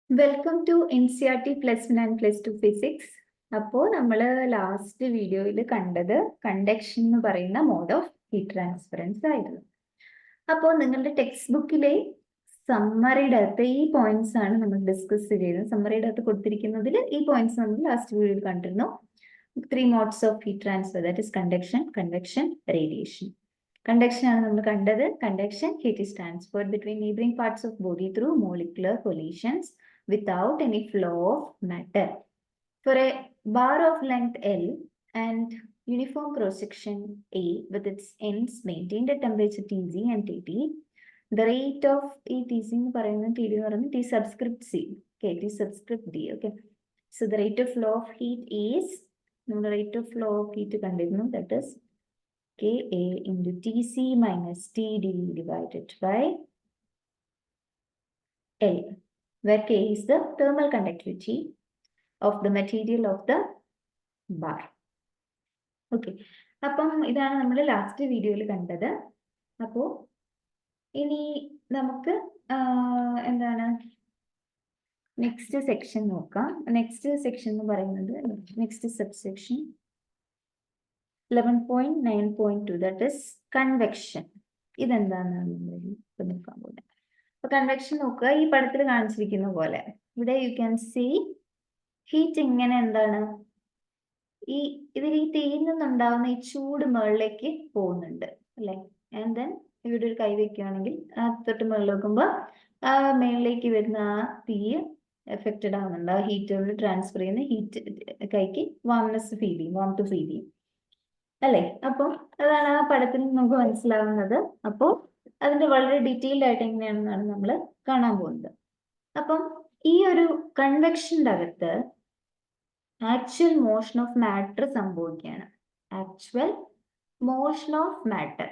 Welcome to NCERT +1 and +2 physics. അപ്പോൾ നമ്മൾ last വീഡിയോയിൽ കണ്ടത് കണ്ടക്ഷൻ എന്ന് പറയുന്ന മോഡ് ഓഫ് ഹീറ്റ് ട്രാൻസ്ഫറൻസ് ആയിരുന്നു. അപ്പോൾ നിങ്ങളുടെ ടെക്സ്റ്റ് ബുക്കിലെ സമ്മറിയുടെ അകത്ത് ഈ പോയിന്റ്സ് ആണ് നമ്മൾ ഡിസ്കസ് ചെയ്തത്. സമ്മറിയുടെ അകത്ത് കൊടുത്തിരിക്കുന്നതിൽ ഈ പോയിന്റ്സ് നമ്മൾ ലാസ്റ്റ് വീഡിയോയിൽ കണ്ടിരുന്നു. 3 modes of heat transfer, that is conduction, convection, radiation. Conduction ആണ് നമ്മൾ കണ്ടത്. Conduction, heat is transferred between neighboring parts of body through molecular collisions without any flow of matter. For a bar of length L and uniform cross-section A with its ends maintained at temperature Tc and Tt, the rate of Tc എന്ന് പറയുന്നത് Td എന്ന് പറയുന്നത് T subscript C, okay, T subscript D, okay. So the rate of flow of heat is, the rate of flow of heat കണ്ടിരുന്നു, that is Ka into Tc minus Td divided by L, where K is the thermal conductivity of the material of the bar. Okay. അപ്പം ഇതാണ് നമ്മൾ last വീഡിയോയിൽ കണ്ടത്. അപ്പോൾ ഇനി നമുക്ക് എന്താണ് നെക്സ്റ്റ് സെക്ഷൻ നോക്കാം. നെക്സ്റ്റ് സെക്ഷൻ എന്ന് പറയുന്നത് next subsection 11.9.2, that is convection. ഇതെന്താണെന്നാണ് നമ്മൾ നോക്കാൻ പോകുന്നത്. അപ്പൊ കൺവെക്ഷൻ നോക്കുക. ഈ പടത്തിൽ കാണിച്ചിരിക്കുന്ന പോലെ ഇവിടെ യു ക്യാൻ സീ ഹീറ്റ് ഇങ്ങനെ എന്താണ് ഇതിൽ ഈ തീയിൽ നിന്നുണ്ടാവുന്ന ഈ ചൂട് മുകളിലേക്ക് പോകുന്നുണ്ട് അല്ലെ. ആൻഡ് ദെൻ ഇവിടെ ഒരു കൈ വെക്കുകയാണെങ്കിൽ ആ തൊട്ട് മുകളിൽ വെക്കുമ്പോൾ ആ മേളിലേക്ക് വരുന്ന ആ തീ എഫക്റ്റഡ് ആവുന്നുണ്ട്. ആ ഹീറ്റ് ട്രാൻസ്ഫർ ചെയ്യുന്ന ഹീറ്റ് കൈക്ക് വാംനെസ് ഫീൽ ചെയ്യും, വാംത്ത് ഫീൽ ചെയ്യും അല്ലെ. അപ്പം അതാണ് ആ പടത്തിൽ നമുക്ക് മനസ്സിലാവുന്നത്. അപ്പോൾ അതിന്റെ വളരെ ഡീറ്റെയിൽഡ് ആയിട്ട് എങ്ങനെയാണെന്നാണ് നമ്മൾ കാണാൻ പോകുന്നത്. അപ്പം ഈ ഒരു കൺവെക്ഷൻ്റെ അകത്ത് ആക്ച്വൽ മോഷൻ ഓഫ് മാറ്റർ സംഭവിക്കുകയാണ്. ആക്ച്വൽ മോഷൻ ഓഫ് മാറ്റർ,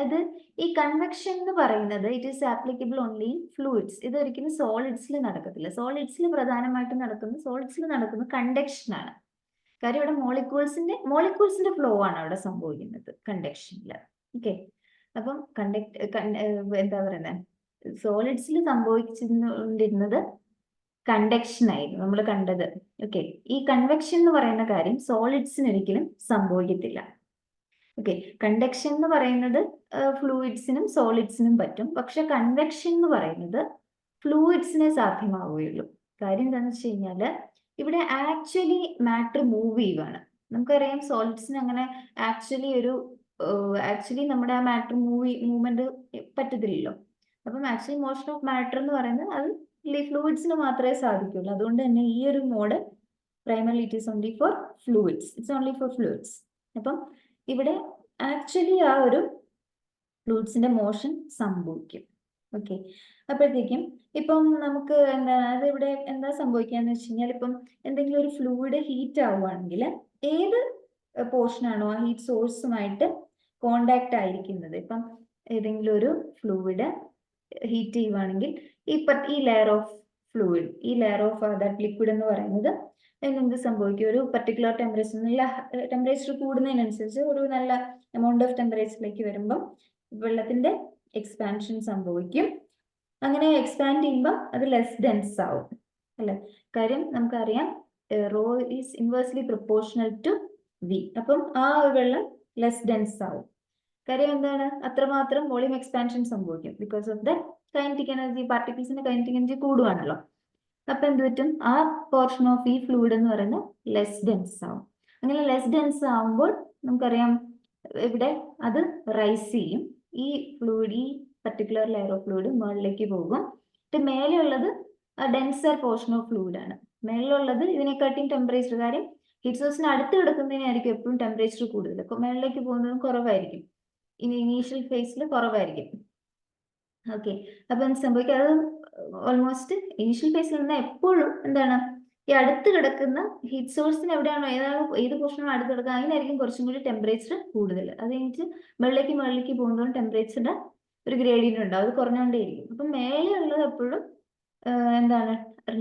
അത് ഈ കൺവെക്ഷൻ എന്ന് പറയുന്നത് it is applicable only in fluids. ഇത് ഒരിക്കലും സോളിഡ്സിൽ നടക്കത്തില്ല. സോളിഡ്സിൽ പ്രധാനമായിട്ടും നടക്കുന്നത് കണ്ടക്ഷൻ ആണ്. കാര്യം ഇവിടെ മോളിക്യൂൾസിന്റെ ഫ്ലോ ആണ് അവിടെ സംഭവിക്കുന്നത് കണ്ടക്ഷനിൽ. ഓക്കെ. അപ്പം എന്താ പറയുന്നത്, സോളിഡ്സിൽ സംഭവിച്ചിരുന്നത് കണ്ടക്ഷൻ ആയിരുന്നു നമ്മൾ കണ്ടത്. ഓക്കെ. ഈ കൺവെക്ഷൻ എന്ന് പറയുന്ന കാര്യം സോളിഡ്സിന് ഒരിക്കലും സംഭവിക്കത്തില്ല. ഓക്കെ. കണ്ടക്ഷൻ എന്ന് പറയുന്നത് ഫ്ലൂയിഡ്സിനും സോളിഡ്സിനും പറ്റും, പക്ഷെ കൺവെക്ഷൻ എന്ന് പറയുന്നത് ഫ്ലൂയിഡ്സിനെ സാധ്യമാവുകയുള്ളൂ. കാര്യം എന്താണെന്ന് വെച്ച് കഴിഞ്ഞാല് ഇവിടെ ആക്ച്വലി മാറ്റർ മൂവ് ചെയ്യുകയാണ്. നമുക്കറിയാം സോളിഡ്സിന് അങ്ങനെ ആക്ച്വലി നമ്മുടെ ആ മാറ്റർ മൂവ്മെന്റ് പറ്റത്തില്ലല്ലോ. അപ്പം ആക്ച്വലി മോഷൻ ഓഫ് മാറ്റർ എന്ന് പറയുന്നത് അത് ഫ്ലൂയിഡ്സിന് മാത്രമേ സാധിക്കുള്ളൂ. അതുകൊണ്ട് തന്നെ ഈ ഒരു mode primary it is only for fluids, it's only for fluids. അപ്പം ഇവിടെ ആക്ച്വലി ആ ഒരു ഫ്ലൂയിഡ്സിന്റെ മോഷൻ സംഭവിക്കും. ഓക്കെ. അപ്പോഴത്തേക്കും ഇപ്പം നമുക്ക് അത് ഇവിടെ എന്താ സംഭവിക്കാന്ന് വെച്ച് കഴിഞ്ഞാൽ, ഇപ്പം എന്തെങ്കിലും ഒരു ഫ്ലൂയിഡ് ഹീറ്റ് ആവുകയാണെങ്കിൽ ഏത് പോർഷനാണോ ആ ഹീറ്റ് സോഴ്സുമായിട്ട് കോണ്ടാക്ട് ആയിരിക്കുന്നത്, ഇപ്പം ഏതെങ്കിലും ഒരു ഫ്ലൂയിഡ് ഹീറ്റ് ചെയ്യുവാണെങ്കിൽ ഈ ലെയർ ഓഫ് ഫ്ലൂയിഡ്, ഈ ലെയർ ഓഫ് ദാറ്റ് ലിക്വിഡ് എന്ന് പറയുന്നത് എന്ത് സംഭവിക്കും, ഒരു പർട്ടിക്കുലർ ടെമ്പറേച്ചർ കൂടുന്നതിനനുസരിച്ച് ഒരു നല്ല എമൗണ്ട് ഓഫ് ടെമ്പറേച്ചറിലേക്ക് വരുമ്പം വെള്ളത്തിന്റെ എക്സ്പാൻഷൻ സംഭവിക്കും. അങ്ങനെ എക്സ്പാൻഡ് ചെയ്യുമ്പോൾ അത് ലെസ് ഡെൻസ് ആവും അല്ലെ. കാര്യം നമുക്കറിയാം rho is inversely proportional to v. അപ്പം ആ വെള്ളം ലെസ് ഡെൻസ് ആവും. കാര്യം എന്താണ്, അത്രമാത്രം വോളിയം എക്സ്പാൻഷൻ സംഭവിക്കും. Because of the kinetic energy, പാർട്ടിക്കിൾസിന്റെ കൈനറ്റിക് എനർജി കൂടുവാണല്ലോ. അപ്പൊ എന്ത് പറ്റും, ആ പോർഷൻ ഓഫ് ഈ ഫ്ലൂയിഡ് എന്ന് പറയുന്നത് ലെസ് ഡെൻസ് ആവും. അങ്ങനെ ലെസ് ഡെൻസ് ആവുമ്പോൾ നമുക്കറിയാം ഇവിടെ അത് റൈസ് ചെയ്യും. ഈ ഫ്ലൂയിഡ്, ഈ പർട്ടിക്കുലർ ലെയർ ഓഫ് ഫ്ലൂയിഡ് മുകളിലേക്ക് പോകും. മേലെയുള്ളത് ഡെൻസർ പോർഷൻ ഓഫ് ഫ്ലൂയിഡ് ആണ്. മേളിലുള്ളത് ഇതിനെക്കാട്ടിയും ടെമ്പറേച്ചർ, കാര്യം ഹീറ്റ് സോഴ്സിന് അടുത്ത് കിടക്കുന്നതിനായിരിക്കും എപ്പോഴും ടെമ്പറേച്ചർ കൂടുതൽ, മേളിലേക്ക് പോകുന്നതും കുറവായിരിക്കും, ഇനീഷ്യൽ ഫേസിൽ കുറവായിരിക്കും. ഓക്കെ. അപ്പൊ എന്ത് സംഭവിക്കുക, അത് ഓൾമോസ്റ്റ് ഇനീഷ്യൽ ഫേസിൽ നിന്ന് എപ്പോഴും എന്താണ്, ഈ അടുത്ത് കിടക്കുന്ന ഹീറ്റ് സോഴ്സിന് എവിടെയാണോ ഏത് പോർഷനാണോ അടുത്ത് കിടക്കുക അതിനായിരിക്കും കുറച്ചും കൂടി ടെമ്പറേച്ചർ കൂടുതൽ. അത് കഴിഞ്ഞിട്ട് മുകളിലേക്ക് പോകുന്നതും ടെമ്പറേച്ചറിന്റെ ഒരു ഗ്രേഡിയന്റ് ഉണ്ടാവും, അത് കുറഞ്ഞുകൊണ്ടേയിരിക്കും. അപ്പം മേലെയുള്ളത് എപ്പോഴും എന്താണ്,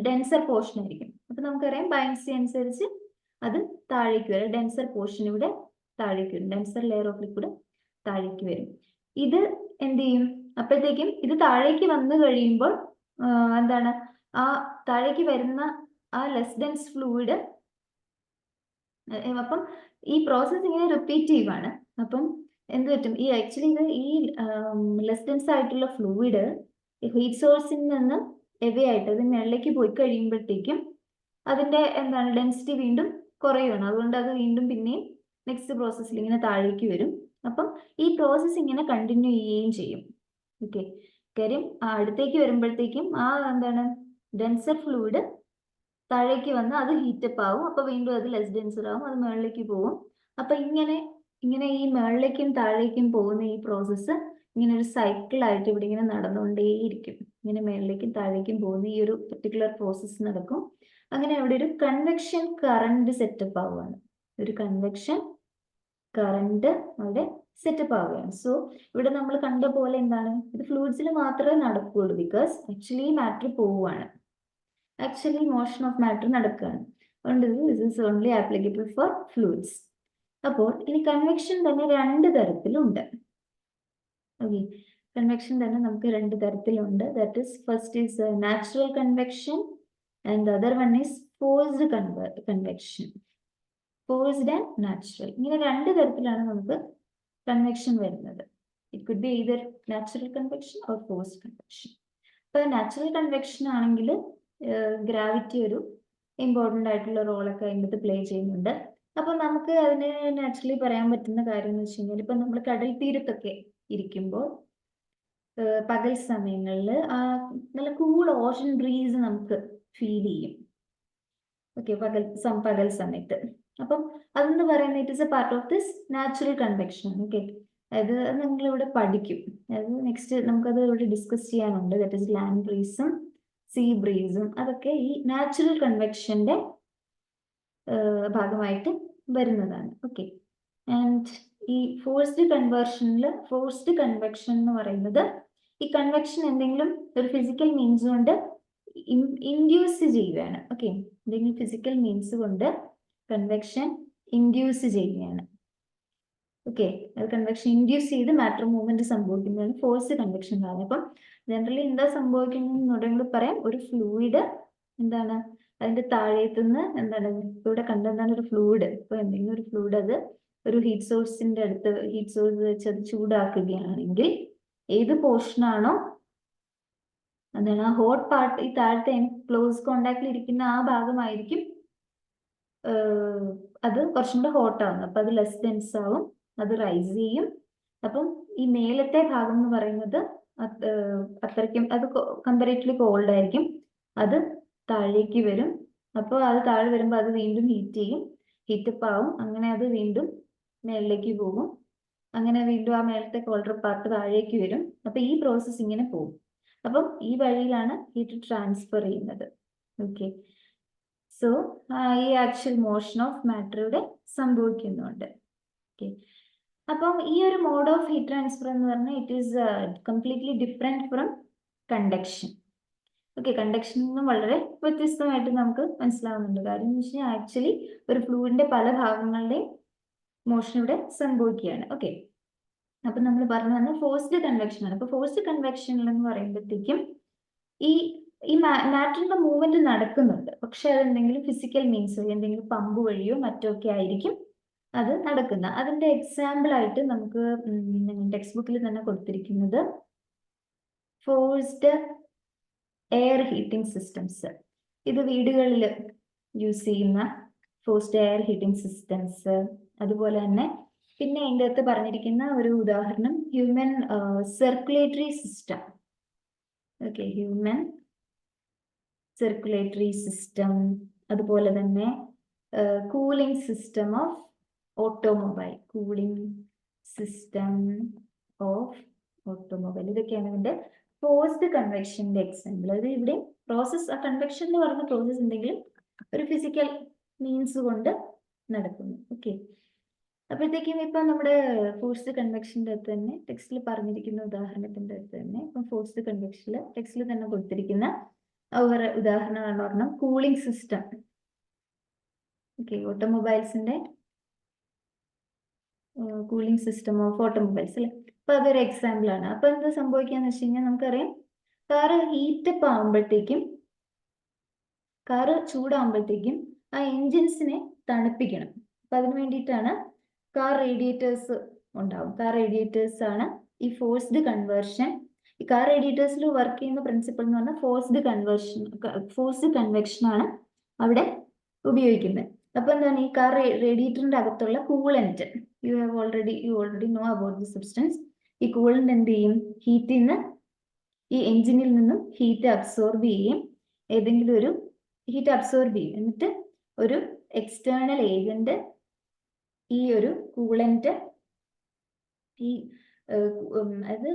ഡെൻസർ പോർഷൻ ആയിരിക്കും. അപ്പൊ നമുക്കറിയാം ബയൻസി അനുസരിച്ച് അത് താഴേക്ക് വരും. ഡെൻസർ പോർഷൻ ഇവിടെ താഴേക്ക് വരും, ഡെൻസർ ലെയർ ഓഫ് ലിക്വിഡ് താഴേക്ക് വരും. ഇത് എന്ത് ചെയ്യും, അപ്പോഴത്തേക്കും ഇത് താഴേക്ക് വന്നു കഴിയുമ്പോൾ എന്താണ്, ആ താഴേക്ക് വരുന്ന ആ ലെസ് ഡെൻസ് ഫ്ലൂയിഡ്, അപ്പം ഈ പ്രോസസ്സ് ഇങ്ങനെ റിപ്പീറ്റീവ് ആണ്. അപ്പം എന്ത് പറ്റും, ഈ ആക്ച്വലി ഇത് ഈ ലെസ് ഡെൻസ് ആയിട്ടുള്ള ഫ്ലൂയിഡ് ഹീറ്റ് സോഴ്സിൽ നിന്ന് എവേ ആയിട്ട് അത് മുകളിലേക്ക് പോയി കഴിയുമ്പോഴത്തേക്കും അതിന്റെ എന്താണ് ഡെൻസിറ്റി വീണ്ടും കുറയുകയാണ്. അതുകൊണ്ട് അത് വീണ്ടും പിന്നെയും നെക്സ്റ്റ് പ്രോസസ്സിൽ ഇങ്ങനെ താഴേക്ക് വരും. അപ്പം ഈ പ്രോസസ്സ് ഇങ്ങനെ കണ്ടിന്യൂ ചെയ്യുകയും ചെയ്യും. ഓക്കെ, കാര്യം അടുത്തേക്ക് വരുമ്പോഴത്തേക്കും ആ എന്താണ് ഡെൻസർ ഫ്ലൂയിഡ് താഴേക്ക് വന്ന് അത് ഹീറ്റപ്പ് ആവും. അപ്പൊ വീണ്ടും അത് ലെസ് ഡെൻസർ ആവും, അത് മുകളിലേക്ക് പോകും. അപ്പൊ ഇങ്ങനെ ഈ മുകളിലേക്കും താഴേക്കും പോകുന്ന ഈ പ്രോസസ്സ് ഇങ്ങനെ ഒരു സൈക്കിളായിട്ട് ഇവിടെ ഇങ്ങനെ നടന്നുകൊണ്ടേയിരിക്കും. ഇങ്ങനെ മുകളിലേക്കും താഴേക്കും പോകുന്ന ഈ ഒരു പെർട്ടിക്കുലർ പ്രോസസ്സ് നടക്കും. അങ്ങനെ അവിടെ ഒരു കൺവെക്ഷൻ കറണ്ട് സെറ്റപ്പ് ആവുകയാണ്. ഒരു കൺവെക്ഷൻ കറണ്ട് അവിടെ സെറ്റപ്പ് ആവുകയാണ്. സോ ഇവിടെ നമ്മൾ കണ്ട പോലെ എന്താണ്, ഇത് ഫ്ലൂയിഡ്സിൽ മാത്രമേ നടക്കുകയുള്ളൂ. ബിക്കോസ് ആക്ച്വലി മാറ്റർ പോവുകയാണ്, ആക്ച്വലി മോഷൻ ഓഫ് മാറ്റർ നടക്കുകയാണ്. അതുകൊണ്ട് this is only applicable for fluids. അപ്പോൾ ഇനി കൺവെക്ഷൻ തന്നെ രണ്ട് തരത്തിലുണ്ട്. ഓക്കെ, കൺവെക്ഷൻ തന്നെ നമുക്ക് രണ്ട് തരത്തിലുണ്ട്. That is first is natural convection and the other one is forced convection. Forced and natural, ഇങ്ങനെ രണ്ട് തരത്തിലാണ് നമുക്ക് കൺവെക്ഷൻ വരുന്നത്. It could be either natural convection or forced convection. ഇപ്പൊ നാച്ചുറൽ കൺവെക്ഷൻ ആണെങ്കിൽ ഗ്രാവിറ്റി ഒരു ഇമ്പോർട്ടൻ്റ് ആയിട്ടുള്ള റോളൊക്കെ അതിൻ്റെ പ്ലേ ചെയ്യുന്നുണ്ട്. അപ്പൊ നമുക്ക് അതിന് നാച്ചുറലി പറയാൻ പറ്റുന്ന കാര്യം എന്ന് വെച്ച് കഴിഞ്ഞാൽ, ഇപ്പൊ നമ്മൾ കടൽ തീരത്തൊക്കെ ഇരിക്കുമ്പോൾ പകൽ സമയങ്ങളിൽ നല്ല കൂൾ ഓഷൻ ബ്രീസ് നമുക്ക് ഫീൽ ചെയ്യും. ഓക്കെ, പകൽ സമയത്ത്. അപ്പം അതെന്ന് പറയുന്നത് it is A part of this natural convection. Okay, അതായത് നിങ്ങളിവിടെ പഠിക്കും, അതായത് നെക്സ്റ്റ് നമുക്കത് ഇവിടെ ഡിസ്കസ് ചെയ്യാനുണ്ട്. ദാറ്റ് ഇസ് ലാൻഡ് ബ്രീസും സീ ബ്രീസും, അതൊക്കെ ഈ നാച്ചുറൽ കൺവെക്ഷന്റെ ഭാഗമായിട്ട് വരുന്നതാണ്. ഓക്കെ, ആൻഡ് ഈ ഫോഴ്സ്ഡ് കൺവെക്ഷൻ എന്ന് പറയുന്നത് ഈ കൺവെക്ഷൻ എന്തെങ്കിലും ഒരു ഫിസിക്കൽ മീൻസ് കൊണ്ട് ഇൻഡ്യൂസ് ചെയ്യുകയാണ്. ഓക്കെ, എന്തെങ്കിലും ഫിസിക്കൽ മീൻസ് കൊണ്ട് കൺവെക്ഷൻ ഇൻഡ്യൂസ് ചെയ്യുകയാണ്. ഓക്കെ, അത് കൺവെക്ഷൻ ഇൻഡ്യൂസ് ചെയ്ത് മാറ്റർ മൂവ്മെന്റ് സംഭവിക്കുന്നതാണ് ഫോഴ്സ് കൺവെക്ഷൻ കാരണം. അപ്പം ജനറലി എന്താ സംഭവിക്കുന്നത് പറയാം, ഒരു ഫ്ലൂയിഡ് എന്താണ് അതിന്റെ താഴേത്തുനിന്ന് എന്താണ് ഇവിടെ കണ്ടെന്താണ് ഒരു ഫ്ലൂയിഡ്. ഇപ്പൊ എന്തെങ്കിലും ഒരു ഫ്ലൂയിഡ് അത് ഒരു ഹീറ്റ് സോഴ്സിന്റെ അടുത്ത് ഹീറ്റ് സോഴ്സ് വെച്ച് അത് ചൂടാക്കുകയാണെങ്കിൽ ഏത് പോർഷനാണോ എന്താണ് ആ ഹോട്ട് പാർട്ട്, ഈ താഴത്തെ ക്ലോസ് കോണ്ടാക്റ്റിൽ ഇരിക്കുന്ന ആ ഭാഗമായിരിക്കും അത് കുറച്ചും കൂടെ ഹോട്ട് ആവുന്നത്. അപ്പൊ അത് ലെസ് ഡെൻസ് ആവും, അത് റൈസ് ചെയ്യും. അപ്പം ഈ മേലത്തെ ഭാഗം എന്ന് പറയുന്നത് അത്രയ്ക്കും അത് കമ്പാരേറ്റീവ്ലി കോൾഡ് ആയിരിക്കും, അത് താഴേക്ക് വരും. അപ്പോൾ അത് താഴെ വരുമ്പോൾ അത് വീണ്ടും ഹീറ്റ് ചെയ്യും, ഹീറ്റപ്പ് ആവും. അങ്ങനെ അത് വീണ്ടും മേളിലേക്ക് പോകും. അങ്ങനെ വീണ്ടും ആ മേലത്തെ കോൾഡർ പാർട്ട് താഴേക്ക് വരും. അപ്പൊ ഈ പ്രോസസ്സ് ഇങ്ങനെ പോകും. അപ്പം ഈ വഴിയിലാണ് ഹീറ്റ് ട്രാൻസ്ഫർ ചെയ്യുന്നത്. ഓക്കെ, സോ ഈ ആക്ച്വൽ മോഷൻ ഓഫ് മാറ്റർ ഇവിടെ സംഭവിക്കുന്നുണ്ട്. ഓക്കെ, അപ്പം ഈ ഒരു മോഡ് ഓഫ് ഹീറ്റ് ട്രാൻസ്ഫർ എന്ന് പറഞ്ഞാൽ it is completely different from conduction. Okay, കണ്ടക്ഷനിൽ നിന്നും വളരെ വ്യത്യസ്തമായിട്ട് നമുക്ക് മനസ്സിലാവുന്നുണ്ട്. കാര്യം എന്ന് വെച്ച് കഴിഞ്ഞാൽ ആക്ച്വലി ഒരു ഫ്ലൂയിഡിന്റെ പല ഭാഗങ്ങളുടെയും മോഷൻ ഇവിടെ സംഭവിക്കുകയാണ്. ഓക്കെ, അപ്പൊ നമ്മൾ പറഞ്ഞു വന്ന ഫോഴ്സ്ഡ് കൺവെക്ഷൻ ആണ്. അപ്പൊ ഫോഴ്സ്ഡ് കൺവെക്ഷനിൽ എന്ന് പറയുമ്പോഴത്തേക്കും ഈ മാറ്ററിന്റെ മൂവ്മെന്റ് നടക്കുന്നുണ്ട്, പക്ഷെ അത് എന്തെങ്കിലും ഫിസിക്കൽ മീൻസ് വഴി, എന്തെങ്കിലും പമ്പ് വഴിയോ മറ്റോ ഒക്കെ ആയിരിക്കും അത് നടക്കുന്ന. അതിന്റെ എക്സാമ്പിൾ ആയിട്ട് നമുക്ക് ടെക്സ്റ്റ് ബുക്കിൽ തന്നെ കൊടുത്തിരിക്കുന്നത് ഫോഴ്സ്ഡ് എയർ ഹീറ്റിംഗ് സിസ്റ്റംസ്. ഇത് വീടുകളിൽ യൂസ് ചെയ്യുന്ന ഫോഴ്സ്ഡ് എയർ ഹീറ്റിംഗ് സിസ്റ്റംസ്. അതുപോലെ തന്നെ പിന്നെ അതിൻ്റെ അകത്ത് പറഞ്ഞിരിക്കുന്ന ഒരു ഉദാഹരണം human circulatory system. Okay, human circulatory system. അതുപോലെ തന്നെ cooling system of automobile, cooling system of automobile. ഇതൊക്കെയാണ് ഇതിന്റെ ഫോഴ്സ്ഡ് കൺവെക്ഷന്റെ എക്സാമ്പിൾ. അത് ഇവിടെ പ്രോസസ്, ആ കൺവെക്ഷൻ എന്ന് പറയുന്ന പ്രോസസ് എന്തെങ്കിലും ഒരു ഫിസിക്കൽ മീൻസ് കൊണ്ട് നടക്കുന്നു. ഓക്കെ, അപ്പോഴത്തേക്കും ഇപ്പൊ നമ്മുടെ ഫോഴ്സ്ഡ് കൺവെക്ഷന്റെ അടുത്ത് തന്നെ ടെക്സ്റ്റിൽ പറഞ്ഞിരിക്കുന്ന ഉദാഹരണത്തിന്റെ അടുത്ത് തന്നെ ഇപ്പം ഫോഴ്സ്ഡ് കൺവെക്ഷനിൽ ടെക്സ്റ്റിൽ തന്നെ കൊടുത്തിരിക്കുന്ന ഒരു ഉദാഹരണമാണ് പറഞ്ഞാൽ കൂളിംഗ് സിസ്റ്റം. ഓക്കെ, ഓട്ടോമൊബൈൽസിന്റെ കൂളിംഗ് സിസ്റ്റം ഓഫ് ഓട്ടോമൊബൈൽസ് അല്ലെ. അപ്പൊ അതൊരു എക്സാമ്പിൾ ആണ്. അപ്പൊ എന്ത് സംഭവിക്കാന്ന് വെച്ച് കഴിഞ്ഞാൽ നമുക്കറിയാം, കാറ് ഹീറ്റപ്പ് ആകുമ്പോഴത്തേക്കും കാറ് ചൂടാകുമ്പോഴത്തേക്കും ആ എൻജിൻസിനെ തണുപ്പിക്കണം. അപ്പൊ അതിന് വേണ്ടിയിട്ടാണ് കാർ റേഡിയേറ്റേഴ്സ് ഉണ്ടാവും. കാർ റേഡിയേറ്റേഴ്സ് ആണ് ഈ ഫോഴ്സ്ഡ് കൺവേർഷൻ. ഈ കാർ റേഡിയേറ്റേഴ്സിൽ വർക്ക് ചെയ്യുന്ന പ്രിൻസിപ്പിൾ എന്ന് പറഞ്ഞാൽ ഫോഴ്സ്ഡ് കൺവെക്ഷൻ ആണ് അവിടെ ഉപയോഗിക്കുന്നത്. അപ്പൊ എന്താണ് ഈ കാർ റേഡിയേറ്ററിന്റെ അകത്തുള്ള coolant, you already know about the substance. ഈ കൂളന്റ് എന്ത് ചെയ്യും? ഹീറ്റിൽ നിന്ന്, ഈ എഞ്ചിനിൽ നിന്നും ഹീറ്റ് അബ്സോർബ് ചെയ്യും. ഏതെങ്കിലും ഒരു ഹീറ്റ് അബ്സോർബ് ചെയ്യും. എന്നിട്ട് ഒരു എക്സ്റ്റേണൽ ഏജന്റ് ഈ ഒരു കൂളന്റ് അത്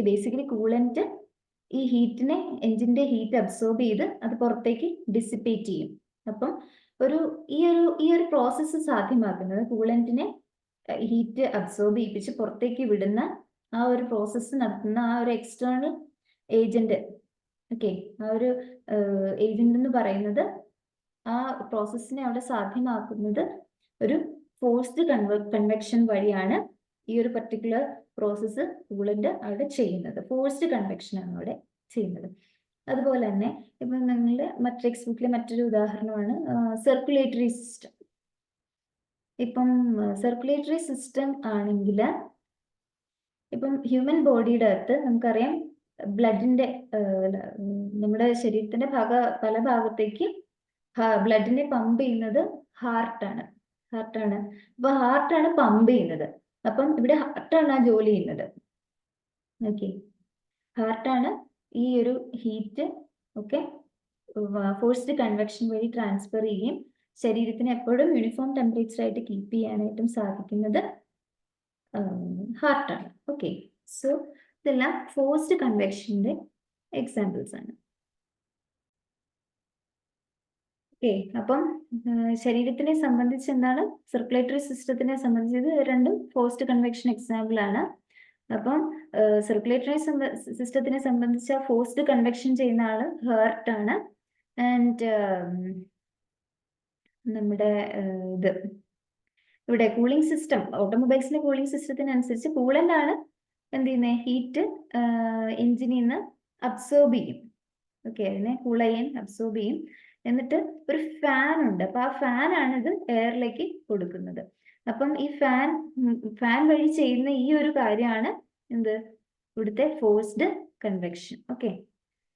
ബേസിക്കലി കൂളന്റ് ഈ ഹീറ്റിനെ, എഞ്ചിന്റെ ഹീറ്റ് അബ്സോർബ് ചെയ്ത് അത് പുറത്തേക്ക് ഡിസിപ്പേറ്റ് ചെയ്യും. അപ്പം ഈ ഒരു പ്രോസസ്സ് സാധ്യമാക്കുന്നത് കൂളന്റിനെ ഹീറ്റ് അബ്സോർബ് ചെയ്യിപ്പിച്ച് പുറത്തേക്ക് വിടുന്ന ആ ഒരു പ്രോസസ്സ് നടത്തുന്ന ആ ഒരു എക്സ്റ്റേണൽ ഏജന്റ്. ഓക്കെ, ആ ഒരു ഏജന്റ് എന്ന് പറയുന്നത് ആ പ്രോസസ്സിനെ അവിടെ സാധ്യമാക്കുന്നത് ഒരു ഫോഴ്സ്ഡ് കൺവെക്ഷൻ വഴിയാണ്. ഈ ഒരു പർട്ടിക്കുലർ പ്രോസസ്സ് കൂളന്റ് അവിടെ ചെയ്യുന്നത് ഫോഴ്സ്ഡ് കൺവെക്ഷൻ ആണ് അവിടെ ചെയ്യുന്നത്. അതുപോലെ തന്നെ ഇപ്പൊ നിങ്ങളുടെ ടെക്സ്റ്റ് ബുക്കിലെ മറ്റൊരു ഉദാഹരണമാണ് സർക്കുലേറ്ററി സിസ്റ്റം. ഇപ്പം സർക്കുലേറ്ററി സിസ്റ്റം ആണെങ്കിൽ ഇപ്പം ഹ്യൂമൻ ബോഡിയുടെ അകത്ത് നമുക്കറിയാം ബ്ലഡിന്റെ നമ്മുടെ ശരീരത്തിന്റെ പല ഭാഗത്തേക്ക് ബ്ലഡിനെ പമ്പ് ചെയ്യുന്നത് ഹാർട്ടാണ്. അപ്പൊ ഹാർട്ടാണ് പമ്പ് ചെയ്യുന്നത്. അപ്പം ഇവിടെ ഹാർട്ടാണ് ആ ജോലി ചെയ്യുന്നത്. ഓക്കെ, ഹാർട്ടാണ് ഈ ഒരു ഹീറ്റ് ഒക്കെ ഫോഴ്സ്ഡ് കൺവെക്ഷൻ വഴി ട്രാൻസ്ഫർ ചെയ്യും. ശരീരത്തിന് എപ്പോഴും യൂണിഫോം ടെമ്പറേച്ചർ ആയിട്ട് കീപ്പ് ചെയ്യാനായിട്ടും സാധിക്കുന്നത് ഹാർട്ടാണ്. ഓക്കെ, സോ ഇതെല്ലാം ഫോഴ്സ്ഡ് കൺവെക്ഷന്റെ എക്സാമ്പിൾസ് ആണ്. ഓക്കെ, അപ്പം ശരീരത്തിനെ സംബന്ധിച്ച് എന്താണ്, സർക്കുലേറ്ററി സിസ്റ്റത്തിനെ സംബന്ധിച്ചത് രണ്ടും ഫോഴ്സ്ഡ് കൺവെക്ഷൻ എക്സാമ്പിൾ ആണ്. അപ്പം സർക്കുലേറ്ററി സിസ്റ്റത്തിനെ സംബന്ധിച്ച ഫോഴ്സ്ഡ് കൺവെക്ഷൻ ചെയ്യുന്ന ആള് ഹാർട്ടാണ്. ആൻഡ് നമ്മുടെ ഇവിടെ കൂളിംഗ് സിസ്റ്റം, ഓട്ടോമൊബൈൽസിന്റെ കൂളിംഗ് സിസ്റ്റത്തിനനുസരിച്ച് കൂളന്റ് ആണ് എന്ത് ചെയ്യുന്നത്, ഹീറ്റ് എഞ്ചിനിൽ നിന്ന് അബ്സോർബ് ചെയ്യും. ഓക്കെ, അതിനെ കൂൾ ചെയ്യാൻ അബ്സോർബ് ചെയ്യും. എന്നിട്ട് ഒരു ഫാൻ ഉണ്ട്. അപ്പൊ ആ ഫാൻ ആണ് ഇത് എയറിലേക്ക് കൊടുക്കുന്നത്. അപ്പം ഈ ഫാൻ വഴി ചെയ്യുന്ന ഈ ഒരു കാര്യമാണ് എന്ത്, ഇവിടുത്തെ ഫോഴ്സ്ഡ് കൺവെക്ഷൻ. ഓക്കെ,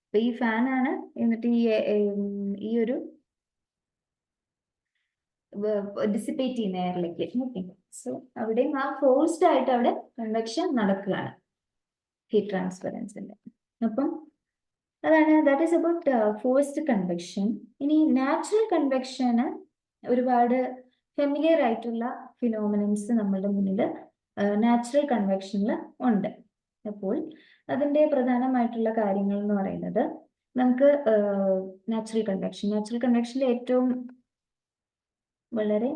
അപ്പൊ ഈ ഫാൻ ആണ് എന്നിട്ട് ഈ ഒരു ഡിസിപ്പേറ്റ് ചെയ്യുന്ന എയറിലേക്ക്. ഓക്കെ, സോ അവിടെയും ആ ഫോഴ്സ്ഡ് ആയിട്ട് അവിടെ കൺവെക്ഷൻ നടക്കുകയാണ് ഹീറ്റ് ട്രാൻസ്ഫറൻസിന്റെ. അപ്പം അതാണ്, that is about forced convection. ഇനി നാച്ചുറൽ കൺവെക്ഷന് ഒരുപാട് ഫെമിലിയർ ആയിട്ടുള്ള ഫിനോമിനൻസ് നമ്മളുടെ മുന്നിൽ നാച്ചുറൽ കൺവെക്ഷനിൽ ഉണ്ട്. അപ്പോൾ അതിന്റെ പ്രധാനമായിട്ടുള്ള കാര്യങ്ങൾ എന്ന് പറയുന്നത്, നമുക്ക് നാച്ചുറൽ കൺവെക്ഷനിൽ ഏറ്റവും വളരെ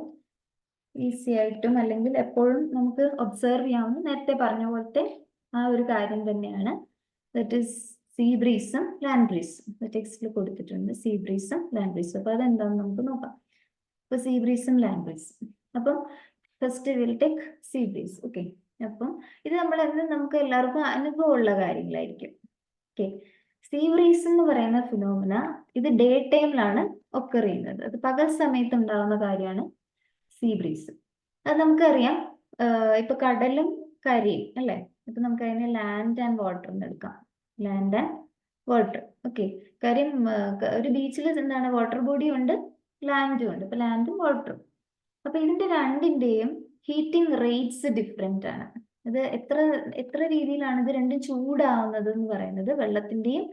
ഈസി ആയിട്ടും അല്ലെങ്കിൽ എപ്പോഴും നമുക്ക് ഒബ്സർവ് ചെയ്യാവുന്ന നേരത്തെ പറഞ്ഞ പോലത്തെ ആ ഒരു കാര്യം തന്നെയാണ്. ദാറ്റ് ഈസ് സീ ബ്രീസും ലാൻഡ് ബ്രീസും. ടെക്സ്റ്റിൽ കൊടുത്തിട്ടുണ്ട് സീ ബ്രീസും ലാൻഡ് ബ്രീസും. അപ്പൊ അതെന്താണെന്ന് നമുക്ക് നോക്കാം. അപ്പൊ സീ ബ്രീസും ലാൻഡ് ബ്രീസും. അപ്പം first will take see breeze. Okay, അപ്പം ഇത് നമുക്ക് എല്ലാവർക്കും അനുഭവമുള്ള കാര്യങ്ങളായിരിക്കും. ഓക്കെ, സീ ബ്രീസ് എന്ന് പറയുന്ന ഫിനോമിന ഇത് ഡേ ടൈമിലാണ് ഒക്കർ ചെയ്യുന്നത്. അത് പകൽ സമയത്ത് ഉണ്ടാകുന്ന കാര്യമാണ് സീ ബ്രീസ്. അത് നമുക്കറിയാം, ഇപ്പൊ കടലും കരയും അല്ലെ. ഇപ്പൊ നമുക്ക് അതിനെ ലാൻഡ് ആൻഡ് വാട്ടർ എന്ന് എടുക്കാം. Land and water. ഓക്കെ, കാര്യം ഒരു ബീച്ചിൽ എന്താണ്, വാട്ടർ ബോഡിയും ഉണ്ട് ലാൻഡും ഉണ്ട്. അപ്പൊ ലാൻഡും വാട്ടറും. അപ്പൊ ഇതിന്റെ രണ്ടിന്റെയും ഹീറ്റിംഗ് റേറ്റ്സ് ഡിഫറെന്റ് ആണ്. ഇത് എത്ര രീതിയിലാണ് ഇത് രണ്ടും ചൂടാവുന്നത് എന്ന് പറയുന്നത് വെള്ളത്തിന്റെയും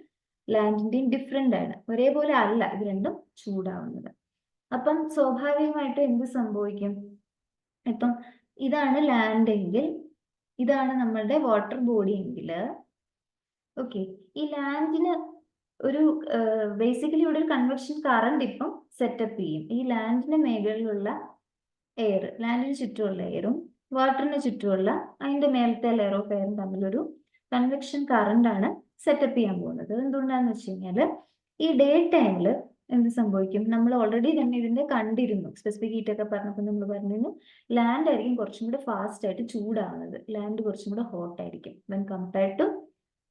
ലാൻഡിന്റെയും ഡിഫറെന്റ് ആണ്. ഒരേപോലെ അല്ല ഇത് രണ്ടും ചൂടാവുന്നത്. അപ്പം സ്വാഭാവികമായിട്ട് എന്ത് സംഭവിക്കും, ഇപ്പം ഇതാണ് ലാൻഡ് എങ്കിൽ ഇതാണ് നമ്മളുടെ വാട്ടർ ബോഡി എങ്കിൽ, ഓക്കെ, ഈ ലാൻഡിന് ഒരു ബേസിക്കലി ഇവിടെ ഒരു കൺവെക്ഷൻ കറണ്ട് ഇപ്പം സെറ്റപ്പ് ചെയ്യും. ഈ ലാൻഡിന് മേഖലയിലുള്ള എയർ, ലാൻഡിന് ചുറ്റുമുള്ള എയറും വാട്ടറിന് ചുറ്റുമുള്ള അതിന്റെ മേലത്തെ ലെയർ ഓഫ് എയറും തമ്മിലൊരു കൺവെക്ഷൻ കറണ്ട് ആണ് സെറ്റപ്പ് ചെയ്യാൻ പോകുന്നത്. എന്തുകൊണ്ടാന്ന് വെച്ച് കഴിഞ്ഞാൽ ഈ ഡേ ടൈമിൽ എന്ത് സംഭവിക്കും, നമ്മൾ ഓൾറെഡി തന്നെ ഇതിന്റെ കണ്ടിരുന്നു. സ്പെസിഫിക് ഹീറ്റ് ഒക്കെ പറഞ്ഞപ്പോൾ നമ്മൾ പറഞ്ഞിരുന്നു ലാൻഡ് ആയിരിക്കും കുറച്ചും കൂടെ ഫാസ്റ്റ് ആയിട്ട് ചൂടാവുന്നത്. ലാൻഡ് കുറച്ചും കൂടെ ഹോട്ട് ആയിരിക്കും വെൻ കമ്പയർഡ് ടു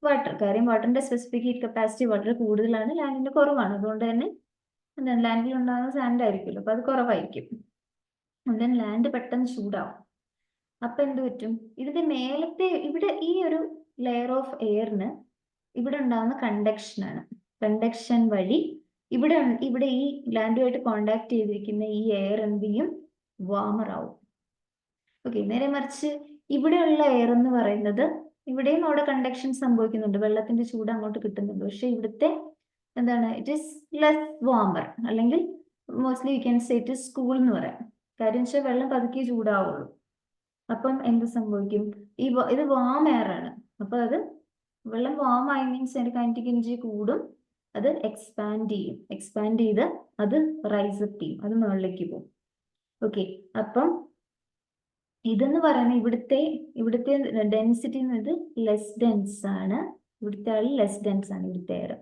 വാട്ടർ. കാര്യം വാട്ടറിന്റെ സ്പെസിഫിക് ഹീറ്റ് കപ്പാസിറ്റി വളരെ കൂടുതലാണ്, ലാൻഡിന്റെ കുറവാണ്. അതുകൊണ്ട് തന്നെ എന്താണ് ലാൻഡിൽ ഉണ്ടാകുന്ന സാൻഡ് ആയിരിക്കുമല്ലോ, അപ്പൊ അത് കുറവായിരിക്കും. ദെൻ ലാൻഡ് പെട്ടെന്ന് ചൂടാവും. അപ്പൊ എന്ത് പറ്റും, ഇതിന്റെ മേലത്തെ ഇവിടെ ഈ ഒരു ലെയർ ഓഫ് എയറിന് ഇവിടെ ഉണ്ടാകുന്ന കണ്ടക്ഷൻ ആണ്. കണ്ടക്ഷൻ വഴി ഇവിടെ ഈ ലാൻഡുമായിട്ട് കോണ്ടാക്ട് ചെയ്തിരിക്കുന്ന ഈ എയർ എന്ത് ചെയ്യും, വാമർ ആവും. ഓക്കെ, നേരെ മറിച്ച് ഇവിടെയുള്ള എയർ എന്ന് പറയുന്നത്, ഇവിടെയും അവിടെ കണ്ടക്ഷൻ സംഭവിക്കുന്നുണ്ട്, വെള്ളത്തിന്റെ ചൂട് അങ്ങോട്ട് കിട്ടുന്നുണ്ട്. പക്ഷെ ഇവിടുത്തെ എന്താണ്, ഇറ്റ് ഈസ് ലെസ് വാമർ, അല്ലെങ്കിൽ mostly you can say it is cool എന്ന് പറയാം. കാര്യം വെച്ചാൽ വെള്ളം പതുക്കെ ചൂടാവുള്ളൂ. അപ്പം എന്ത് സംഭവിക്കും, ഇത് വാം എയർ ആണ്. അപ്പൊ അത് വെള്ളം വാം ആയി മീൻസ് അതിന്റെ കൈനറ്റിക് എനർജി കൂടും, അത് എക്സ്പാൻഡ് ചെയ്യും. എക്സ്പാൻഡ് ചെയ്ത് അത് റൈസ് അപ്പ് ചെയ്യും, അത് മുകളിലേക്ക് പോകും. ഓക്കെ, അപ്പം ഇതെന്ന് പറയുന്നത് ഇവിടുത്തെ ഡെൻസിറ്റി എന്നത് ലെസ് ഡെൻസ് ആണ്. ഇവിടുത്തെ ആൾ ലെസ് ഡെൻസ് ആണ്, ഇവിടുത്തെ എയർ.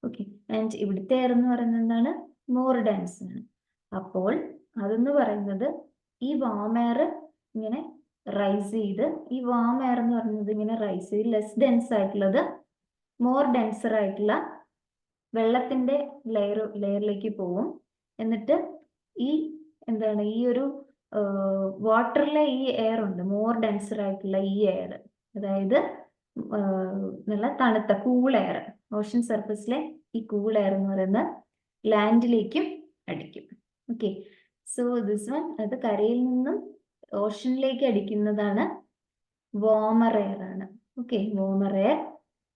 ഓക്കെ, ആൻഡ് ഇവിടുത്തെ എയർ എന്ന് പറയുന്നത് എന്താണ്, മോർ ഡെൻസ് ആണ്. അപ്പോൾ അതെന്ന് പറയുന്നത് ഈ വാം എയർ ഇങ്ങനെ റൈസ് ചെയ്ത്, ഈ വാം എയർ എന്ന് പറയുന്നത് ഇങ്ങനെ റൈസ് ചെയ്ത് ലെസ് ഡെൻസ് ആയിട്ടുള്ളത് മോർ ഡെൻസർ ആയിട്ടുള്ള വെള്ളത്തിന്റെ ലെയറിലേക്ക് പോവും. എന്നിട്ട് ഈ എന്താണ്, ഈ ഒരു വാട്ടറിലെ ഈ എയർ ഉണ്ട്, മോർ ഡെൻസർ ആയിട്ടുള്ള ഈ എയർ, അതായത് നല്ല തണുത്ത കൂൾ എയർ, ഓഷൻ സർഫസിലെ ഈ കൂൾ എയർ എന്ന് പറയുന്നത് ലാൻഡിലേക്കും അടിക്കും. ഓക്കെ, സോ ദിസ് വൺ, അത് കരയിൽ നിന്നും ഓഷനിലേക്ക് അടിക്കുന്നതാണ് വാമർ എയർ ആണ്. ഓക്കെ, വാമർ എയർ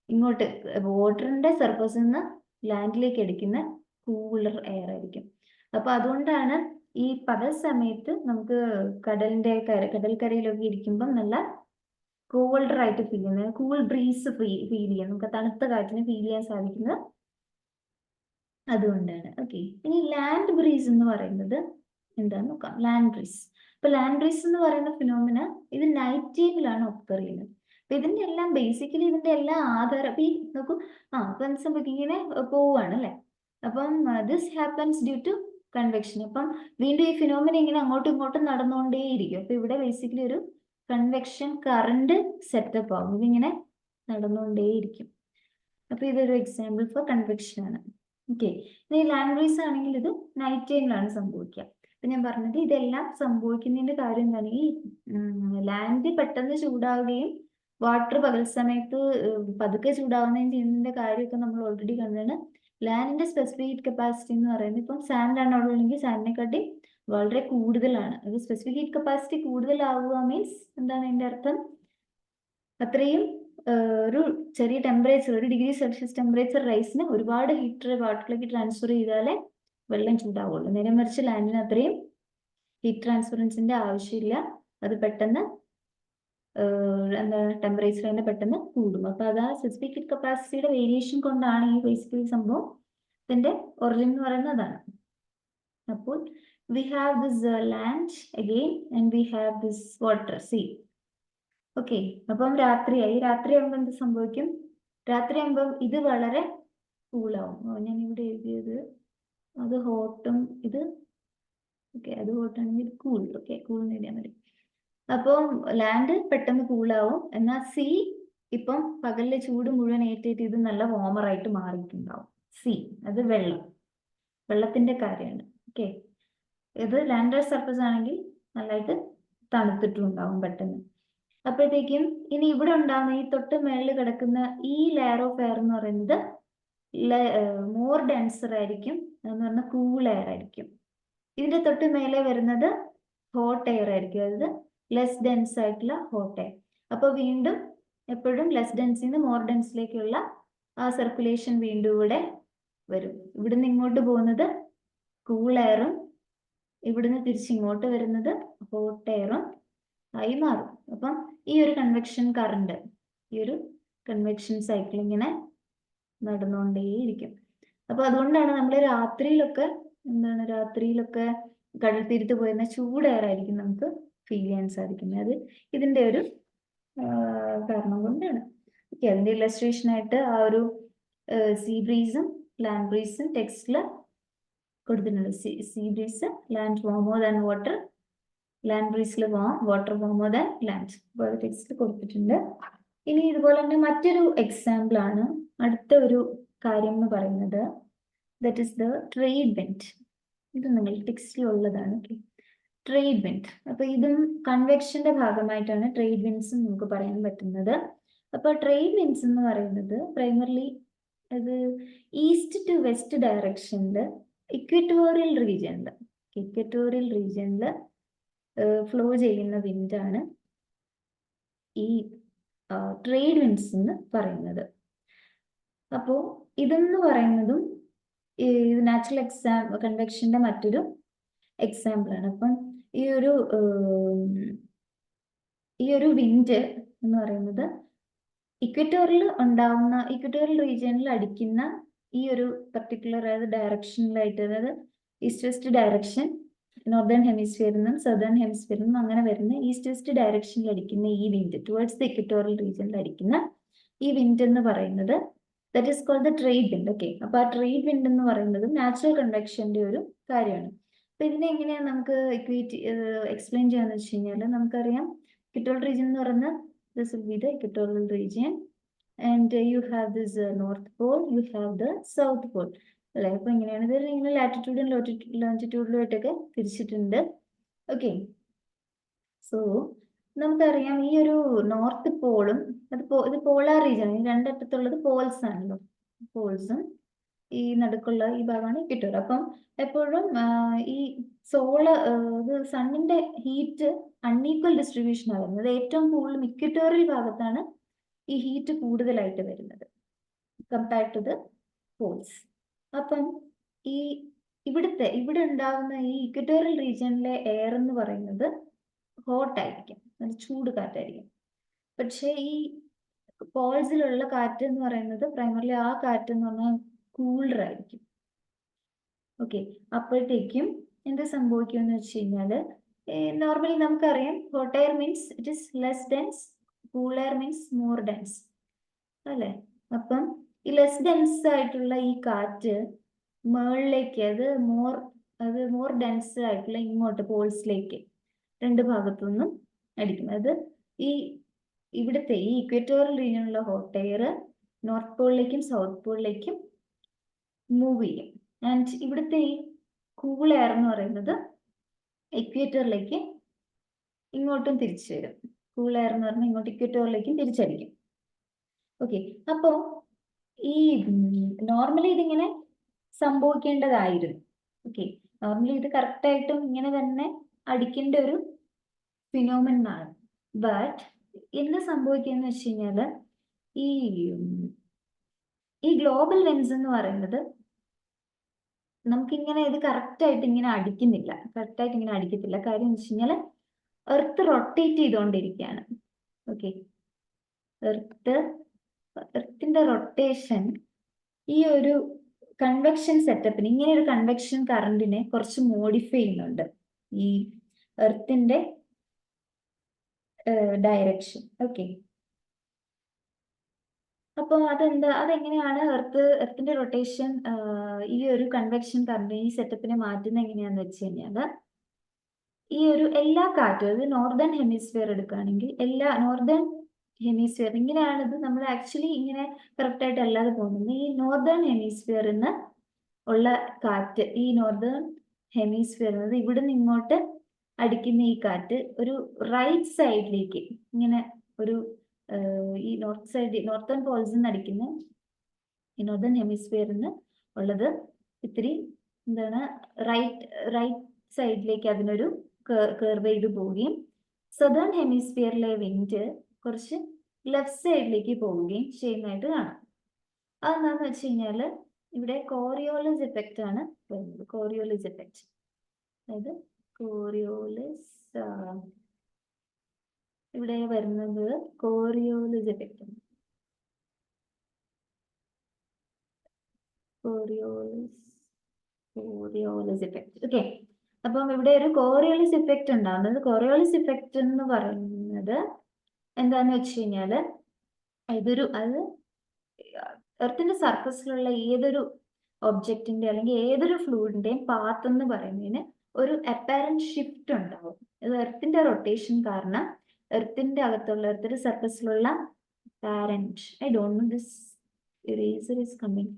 ഇങ്ങോട്ട് വാട്ടറിന്റെ സർഫസിൽ നിന്ന് ലാൻഡിലേക്ക് അടിക്കുന്ന കൂളർ എയർ ആയിരിക്കും. അപ്പൊ അതുകൊണ്ടാണ് ഈ പകൽ സമയത്ത് നമുക്ക് കടൽക്കരയിലൊക്കെ ഇരിക്കുമ്പോൾ നല്ല കോൾഡർ ആയിട്ട് ഫീൽ ചെയ്യുന്നത്, കൂൾ ബ്രീസ് ഫീൽ ചെയ്യാം, നമുക്ക് തണുത്ത കാറ്റിനെ ഫീൽ ചെയ്യാൻ സാധിക്കുന്നത് അതുകൊണ്ടാണ്. ഓക്കെ, ഇനി ലാൻഡ് ബ്രീസ് എന്ന് പറയുന്നത് എന്താന്ന് നോക്കാം. ലാൻഡ് ബ്രീസ്, ഇപ്പൊ ലാൻഡ് ബ്രീസ് എന്ന് പറയുന്ന ഫിനോമിന ഇത് നൈറ്റ് ടൈമിലാണ് ഒക്കർ ചെയ്യുന്നത്. അപ്പൊ ഇതിന്റെ എല്ലാം ബേസിക്കലി ഇതിന്റെ എല്ലാം ആധാരം ഈ നോക്കൂ, അപ്പൊ എന്ത് സംഭവിക്കും, ഇങ്ങനെ പോവാണ് അല്ലെ. അപ്പം this happens due to convection. അപ്പം വീണ്ടും ഈ ഫിനോമിന ഇങ്ങനെ അങ്ങോട്ടും ഇങ്ങോട്ടും നടന്നുകൊണ്ടേയിരിക്കും. അപ്പൊ ഇവിടെ ബേസിക്കലി ഒരു കൺവെക്ഷൻ കറണ്ട് സെറ്റപ്പ് ആവും, ഇതിങ്ങനെ നടന്നുകൊണ്ടേയിരിക്കും. അപ്പൊ ഇതൊരു എക്സാമ്പിൾ ഫോർ കൺവെക്ഷൻ ആണ്. ഓക്കെ, ഇനി ലാൻഡ് ബ്രീസ് ആണെങ്കിൽ ഇത് നൈറ്റ് ടൈമിലാണ് സംഭവിക്കുക. അപ്പൊ ഞാൻ പറഞ്ഞത് ഇതെല്ലാം സംഭവിക്കുന്നതിന്റെ കാര്യം എന്താണ്, ഈ ലാൻഡ് പെട്ടെന്ന് ചൂടാവുകയും വാട്ടർ പകൽ സമയത്ത് പതുക്കെ ചൂടാവുന്നതിന് ചെയ്യുന്നതിന്റെ കാര്യമൊക്കെ നമ്മൾ ഓൾറെഡി കണ്ടാണ്. ലാൻഡിന്റെ സ്പെസിഫിക് ഹീറ്റ് കപ്പാസിറ്റി എന്ന് പറയുന്നത്, ഇപ്പം സാൻഡ് ആണ് അവിടെ ഉള്ളെങ്കിൽ സാൻഡിനെക്കാട്ടി വളരെ കൂടുതലാണ്. അത് സ്പെസിഫിക് ഹീറ്റ് കപ്പാസിറ്റി കൂടുതലാവുക മീൻസ് എന്താണ് അതിന്റെ അർത്ഥം, അത്രയും ഒരു ചെറിയ ടെമ്പറേച്ചർ, 1 ഡിഗ്രി സെൽഷ്യസ് ടെമ്പറേച്ചർ റൈസിന് ഒരുപാട് ഹീറ്റർ വാട്ടറിലേക്ക് ട്രാൻസ്ഫർ ചെയ്താലേ വെള്ളം ചൂടാവുള്ളൂ. നേരെ മറിച്ച് ലാൻഡിന് അത്രയും ഹീറ്റ് ട്രാൻസ്ഫറൻസിന്റെ ആവശ്യമില്ല, അത് പെട്ടെന്ന് എന്താ ടെമ്പറേച്ചർ തന്നെ പെട്ടെന്ന് കൂടും. അപ്പൊ അത് ആ സ്പെസിഫിക് ഹീറ്റ് കപ്പാസിറ്റിയുടെ വേരിയേഷൻ കൊണ്ടാണ് ഈ ബേസിക്കലി സംഭവം ഇതിന്റെ ഒറിജിൻ എന്ന് പറയുന്നത് അതാണ്. അപ്പോൾ we have this land again and we have this water see. Okay, അപ്പം രാത്രിയാകുമ്പോൾ എന്ത് സംഭവിക്കും, രാത്രിയാകുമ്പോൾ ഇത് വളരെ കൂളാവും. ഞാൻ ഇവിടെ എഴുതിയത് അത് ഹോട്ടും ഇത് ഓക്കെ, അത് ഹോട്ടാണെങ്കിൽ ഇത് കൂൾ. ഓക്കെ, കൂൾ എഴുതിയാൽ മതി. അപ്പം ലാൻഡ് പെട്ടെന്ന് കൂളാവും, എന്നാൽ സീ ഇപ്പം പകലിലെ ചൂട് മുഴുവൻ ഏറ്റേറ്റ് ഇത് നല്ല വാമറായിട്ട് മാറിയിട്ടുണ്ടാവും. സീ അത് വെള്ളത്തിന്റെ കാര്യമാണ്. ഓക്കെ, ഇത് ലാൻഡർ സർഫസ് ആണെങ്കിൽ നല്ലതായിട്ട് തണുത്തിട്ടുണ്ടാവും പെട്ടെന്ന്. അപ്പോഴത്തേക്കും ഇനി ഇവിടെ ഉണ്ടാകുന്ന ഈ തൊട്ട് മേളിൽ കിടക്കുന്ന ഈ ലെയർ ഓഫ് എയർ എന്ന് പറയുന്നത് മോർ ഡെൻസർ ആയിരിക്കും, എന്ന് പറഞ്ഞാൽ കൂൾ എയർ ആയിരിക്കും. ഇതിന്റെ തൊട്ട് മേലെ വരുന്നത് ഹോട്ട് എയർ ആയിരിക്കും, അതായത് ലെസ് ഡെൻസ് ആയിട്ടുള്ള ഹോട്ട് എയർ. അപ്പൊ വീണ്ടും എപ്പോഴും ലെസ് ഡെൻസിൽ നിന്ന് മോർ ഡെൻസിലേക്കുള്ള ആ സർക്കുലേഷൻ വീണ്ടും ഇവിടെ വരും. ഇവിടുന്ന് ഇങ്ങോട്ട് പോകുന്നത് കൂൾ എയറും ഇവിടുന്ന് തിരിച്ചിങ്ങോട്ട് വരുന്നത് ഹോട്ട് എയറും ആയി മാറും. അപ്പം ഈ ഒരു കൺവെക്ഷൻ കറണ്ട്, ഈ ഒരു കൺവെക്ഷൻ സൈക്കിൾ ഇങ്ങനെ നടന്നുകൊണ്ടേയിരിക്കും. അപ്പൊ അതുകൊണ്ടാണ് നമ്മൾ രാത്രിയിലൊക്കെ കടൽ തീരത്ത് പോയിരുന്ന ചൂട് എയർ ആയിരിക്കും നമുക്ക് ഫീൽ ചെയ്യാൻ സാധിക്കുന്നത്. അത് ഇതിന്റെ ഒരു കാരണം കൊണ്ടാണ്. ഓക്കെ, അതിന്റെ ഇല്ലസ്ട്രേഷൻ ആയിട്ട് ആ ഒരു സീ ബ്രീസും ലാൻഡ് ബ്രീസും ടെക്സ്റ്റില് കൊടുത്തിട്ടുണ്ട്. Sea breeze land warmer than water, land ബ്രീസിൽ വാട്ടർ വാമർ ദാൻ ലാൻഡ്, ടെക്സ്റ്റിൽ കൊടുത്തിട്ടുണ്ട്. ഇനി ഇതുപോലെ തന്നെ മറ്റൊരു എക്സാമ്പിൾ ആണ് അടുത്ത ഒരു കാര്യം എന്ന് പറയുന്നത്, that is the trade wind. ഇത് നിങ്ങൾ ടെക്സ്റ്റിൽ ഉള്ളതാണ്. Trade wind. അപ്പൊ ഇതും കൺവെക്ഷന്റെ ഭാഗമായിട്ടാണ് ട്രേഡ് വിൻഡ്സ് നമുക്ക് പറയാൻ പറ്റുന്നത്. അപ്പൊ ട്രേഡ് വിൻഡ്സ് എന്ന് പറയുന്നത് പ്രൈമർലി അത് ഈസ്റ്റ് ടു വെസ്റ്റ് ഡയറക്ഷനിൽ ഇക്വറ്റോറിയൽ റീജിയനിൽ ഫ്ലോ ചെയ്യുന്ന വിൻഡാണ് ഈ ട്രേഡ് വിൻഡ്സ് എന്ന് പറയുന്നത്. അപ്പോൾ ഇതെന്ന് പറയുന്നതും നാച്ചുറൽ കൺവെക്ഷന്റെ മറ്റൊരു എക്സാമ്പിൾ ആണ്. അപ്പം ഈ ഒരു വിൻഡ് എന്ന് പറയുന്നത് ഇക്വറ്റോറിയൽ റീജിയനിൽ അടിക്കുന്ന ഈ ഒരു പർട്ടിക്കുലർ ഡയറക്ഷനിലായിട്ട്, അതായത് ഈസ്റ്റ് വെസ്റ്റ് ഡയറക്ഷൻ, നോർത്തേൺ ഹെമിസ്ഫിയറിൽ നിന്നും സദേൺ ഹെമിസ്ഫിയറിൽ നിന്നും അങ്ങനെ വരുന്ന ഈസ്റ്റ് വെസ്റ്റ് ഡയറക്ഷനിൽ അടിക്കുന്ന ഈ വിൻഡ്, ടുവേർഡ്സ് ദ ഇക്വറ്റോറിയൽ റീജിയനിൽ അടിക്കുന്ന ഈ വിൻഡ് എന്ന് പറയുന്നത് that is called the trade wind. Okay, അപ്പൊ ആ ട്രേഡ് വിൻഡ് എന്ന് പറയുന്നത് നാച്ചുറൽ കൺവെക്ഷന്റെ ഒരു കാര്യമാണ്. അപ്പൊ ഇതിനെ എങ്ങനെയാണ് നമുക്ക് എക്സ്പ്ലെയിൻ ചെയ്യാന്ന് വെച്ച് കഴിഞ്ഞാൽ, നമുക്കറിയാം ഇക്വറ്റോറിയൽ റീജിയൻ എന്ന് പറയുന്നത് this will be the equatorial region, and you have this north pole, you have the south pole. അല്ലെ, അപ്പൊ ഇങ്ങനെയാണ് ഇത് ഇങ്ങനെ ലാറ്റിറ്റ്യൂഡും ലോഞ്ചിറ്റ്യൂഡിലും ആയിട്ടൊക്കെ തിരിച്ചിട്ടുണ്ട്. ഓക്കെ, സോ നമുക്കറിയാം ഈ ഒരു നോർത്ത് പോളും ഇത് പോളാർ റീജിയൻ, രണ്ടറ്റത്തുള്ളത് പോൾസ് ആണല്ലോ, പോൾസും ഈ നടുക്കുള്ള ഈ ഭാഗമാണ് ഇക്വറ്റോർ. അപ്പം എപ്പോഴും ഈ സണ്ണിന്റെ ഹീറ്റ് അൺഈക്വൽ ഡിസ്ട്രിബ്യൂഷൻ ആണ് വരുന്നത്. ഏറ്റവും കൂടുതൽ ഇക്വറ്റോറിയൽ ഭാഗത്താണ് ഈ ഹീറ്റ് കൂടുതലായിട്ട് വരുന്നത് കമ്പയർഡ് ടു ദ പോൾസ്. അപ്പം ഇവിടെ ഉണ്ടാകുന്ന ഈ ഇക്വറ്റോറിയൽ റീജിയനിലെ എയർ എന്ന് പറയുന്നത് ഹോട്ട് ആയിരിക്കും, നല്ല ചൂട് കാറ്റായിരിക്കും. പക്ഷേ ഈ പോൾസിലുള്ള കാറ്റ് എന്ന് പറയുന്നത് പ്രൈമറിലി ആ കാറ്റ് എന്ന് പറഞ്ഞാൽ കൂളർ ആയിരിക്കും. ഓക്കെ, അപ്പോഴത്തേക്കും എന്ത് സംഭവിക്കും എന്ന് വെച്ച് കഴിഞ്ഞാൽ, നോർമലി നമുക്കറിയാം hot air means it is less dense, cool air means more dense അല്ലേ. അപ്പം ഈ ലെസ് ഡെൻസ് ആയിട്ടുള്ള ഈ കാറ്റ് മുകളിലേക്ക്, അത് മോർ ഡെൻസ് ആയിട്ടുള്ള ഇങ്ങോട്ട് പോൾസിലേക്ക് രണ്ട് ഭാഗത്തു നിന്നും അടിക്കും. അത് ഇവിടുത്തെ ഈ ഇക്വറ്റോറിയൽ റീജിയനിലുള്ള ഹോട്ട് എയർ നോർത്ത് പോളിലേക്കും സൗത്ത് പോളിലേക്കും മൂവ് ചെയ്യും. ആൻഡ് ഇവിടുത്തെ ഈ കൂൾ എയർ എന്ന് പറയുന്നത് ഇക്വേറ്ററിലേക്ക് ഇങ്ങോട്ടും തിരിച്ചു വരും. കൂൾ എയർ എന്ന് പറഞ്ഞാൽ ഇങ്ങോട്ട് ഇക്വേറ്ററിലേക്കും തിരിച്ചടിക്കും. ഓക്കെ, അപ്പോ ഈ നോർമലി ഇതിങ്ങനെ സംഭവിക്കേണ്ടതായിരുന്നു. ഓക്കെ, നോർമലി ഇത് കറക്റ്റായിട്ടും ഇങ്ങനെ തന്നെ അടിക്കേണ്ട ഒരു ഫിനോമിനൻ ആണ്. ബട്ട് എന്ത് സംഭവിക്കുകയെന്ന് വെച്ച് കഴിഞ്ഞാൽ, ഈ ഗ്ലോബൽ വിൻഡ്സ് എന്ന് പറയുന്നത് നമുക്കിങ്ങനെ ഇത് കറക്റ്റായിട്ട് ഇങ്ങനെ അടിക്കത്തില്ല. കാര്യം എന്ന് വെച്ച് കഴിഞ്ഞാൽ എർത്ത് റൊട്ടേറ്റ് ചെയ്തുകൊണ്ടിരിക്കുകയാണ്. ഓക്കെ, എർത്തിന്റെ റൊട്ടേഷൻ ഈ ഒരു കൺവെക്ഷൻ സെറ്റപ്പിന്, ഇങ്ങനെ ഒരു കൺവെക്ഷൻ കറണ്ടിനെ കുറച്ച് മോഡിഫൈ ചെയ്യുന്നുണ്ട് ഈ എർത്തിന്റെ ഡയറക്ഷൻ. ഓക്കെ, അപ്പൊ അതെങ്ങനെയാണ് എർത്തിന്റെ റൊട്ടേഷൻ ഈ ഒരു കൺവെക്ഷൻ കറണ്ട് ഈ സെറ്റപ്പിനെ മാറ്റുന്നത് എങ്ങനെയാന്ന് വെച്ച് കഴിഞ്ഞാൽ, ഈ ഒരു എല്ലാ കാറ്റും, അത് നോർത്തേൺ ഹെമിസ്ഫിയർ എടുക്കുകയാണെങ്കിൽ എല്ലാ നോർത്തേൺ ഹെമിസ്ഫിയർ ഇങ്ങനെയാണ് ഇത് നമ്മൾ ആക്ച്വലി ഇങ്ങനെ കറക്റ്റ് ആയിട്ട് അല്ലാതെ പോകുന്നത്. ഈ നോർത്തേൺ ഹെമിസ്ഫിയറിൽ നിന്ന് ഉള്ള കാറ്റ്, ഈ നോർത്തേൺ ഹെമിസ്ഫിയറിൽ ഇവിടുന്ന് ഇങ്ങോട്ട് അടിക്കുന്ന ഈ കാറ്റ് ഒരു റൈറ്റ് സൈഡിലേക്ക് ഇങ്ങനെ ഒരു ഈ നോർത്തേൺ പോൾസിൽ നിന്ന് അടിക്കുന്ന ഈ നോർത്തേൺ ഹെമിസ്ഫിയറിൽ നിന്ന് ഉള്ളത് ഇത്തിരി റൈറ്റ് സൈഡിലേക്ക് അതിനൊരു കർവ് ചെയ്ത് പോവുകയും സദേൺ ഹെമിസ്ഫിയറിലെ വിൻഡ് കുറച്ച് ലെഫ്റ്റ് സൈഡിലേക്ക് പോവുകയും ചെയ്യുന്നതായിട്ട് കാണാം. അതെന്താന്ന് വെച്ച് കഴിഞ്ഞാൽ ഇവിടെ കോറിയോളിസ് എഫക്റ്റ് ആണ് വരുന്നത്. കോറിയോളിസ് എഫക്റ്റ്, അതായത് ഇവിടെ വരുന്നത് കോറിയോളിസ് എഫക്റ്റ് ആണ്. Coriolis effect. ഓക്കെ, അപ്പം ഇവിടെ ഒരു കോറിയോളിസ് എഫക്റ്റ് ഉണ്ടാകുന്നത്. കോറിയോളിസ് എഫക്റ്റ് എന്ന് പറയുന്നത് എന്താന്ന് വെച്ച് കഴിഞ്ഞാൽ, അത് എർത്തിന്റെ സർഫസിലുള്ള ഏതൊരു ഒബ്ജക്റ്റിന്റെ അല്ലെങ്കിൽ ഏതൊരു ഫ്ലൂയിഡിന്റെയും പാത്ത് എന്ന് പറയുന്നതിന് ഒരു അപ്പാരന്റ് ഷിഫ്റ്റ് ഉണ്ടാവും. ഇത് എർത്തിന്റെ റൊട്ടേഷൻ കാരണം എർത്തിന്റെ സർഫസിലുള്ള apparent. I don't know, this eraser is coming.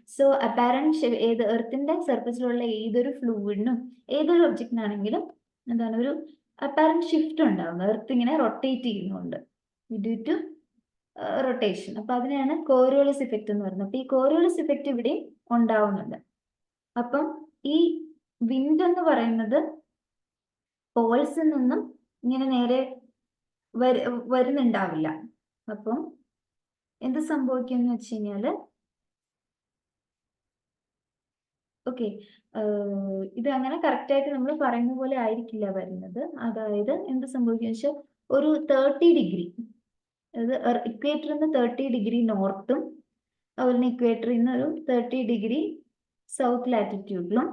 So apparent ഏത് എർത്തിന്റെ സർഫസിലുള്ള ഏതൊരു ഫ്ലൂയിഡിനും ഏതൊരു ഒബ്ജക്റ്റിനാണെങ്കിലും എന്താണ് ഒരു അപ്പാരന്റ് ഷിഫ്റ്റ് ഉണ്ടാവുന്നത്. എർത്ത് ഇങ്ങനെ റൊട്ടേറ്റ് ചെയ്യുന്നുണ്ട് ഡ്യൂ ടു റൊട്ടേഷൻ. അപ്പൊ അതിനെയാണ് കോറിയോളിസ് ഇഫക്റ്റ് എന്ന് പറയുന്നത്. അപ്പൊ ഈ കോറിയോളിസ് ഇഫക്റ്റ് ഇവിടെ ഉണ്ടാവുന്നുണ്ട്. അപ്പം ഈ വിൻഡ് എന്ന് പറയുന്നത് പോൾസിൽ നിന്നും ഇങ്ങനെ നേരെ വരുന്നുണ്ടാവില്ല. അപ്പം എന്ത് സംഭവിക്കും എന്ന് വെച്ച് കഴിഞ്ഞാല് ഓക്കെ, ഇത് അങ്ങനെ കറക്റ്റ് ആയിട്ട് നമ്മൾ പറയുന്ന പോലെ ആയിരിക്കില്ല വരുന്നത്. അതായത് എന്ത് സംഭവിക്കുക വെച്ചാൽ ഒരു 30 ഡിഗ്രി, അതായത് ഇക്വേറ്ററിൽ നിന്ന് 30 ഡിഗ്രി നോർത്തും അതുപോലെ ഇക്വേറ്ററിൽ നിന്ന് ഒരു 30 ഡിഗ്രി സൗത്ത് ലാറ്റിറ്റ്യൂഡിലും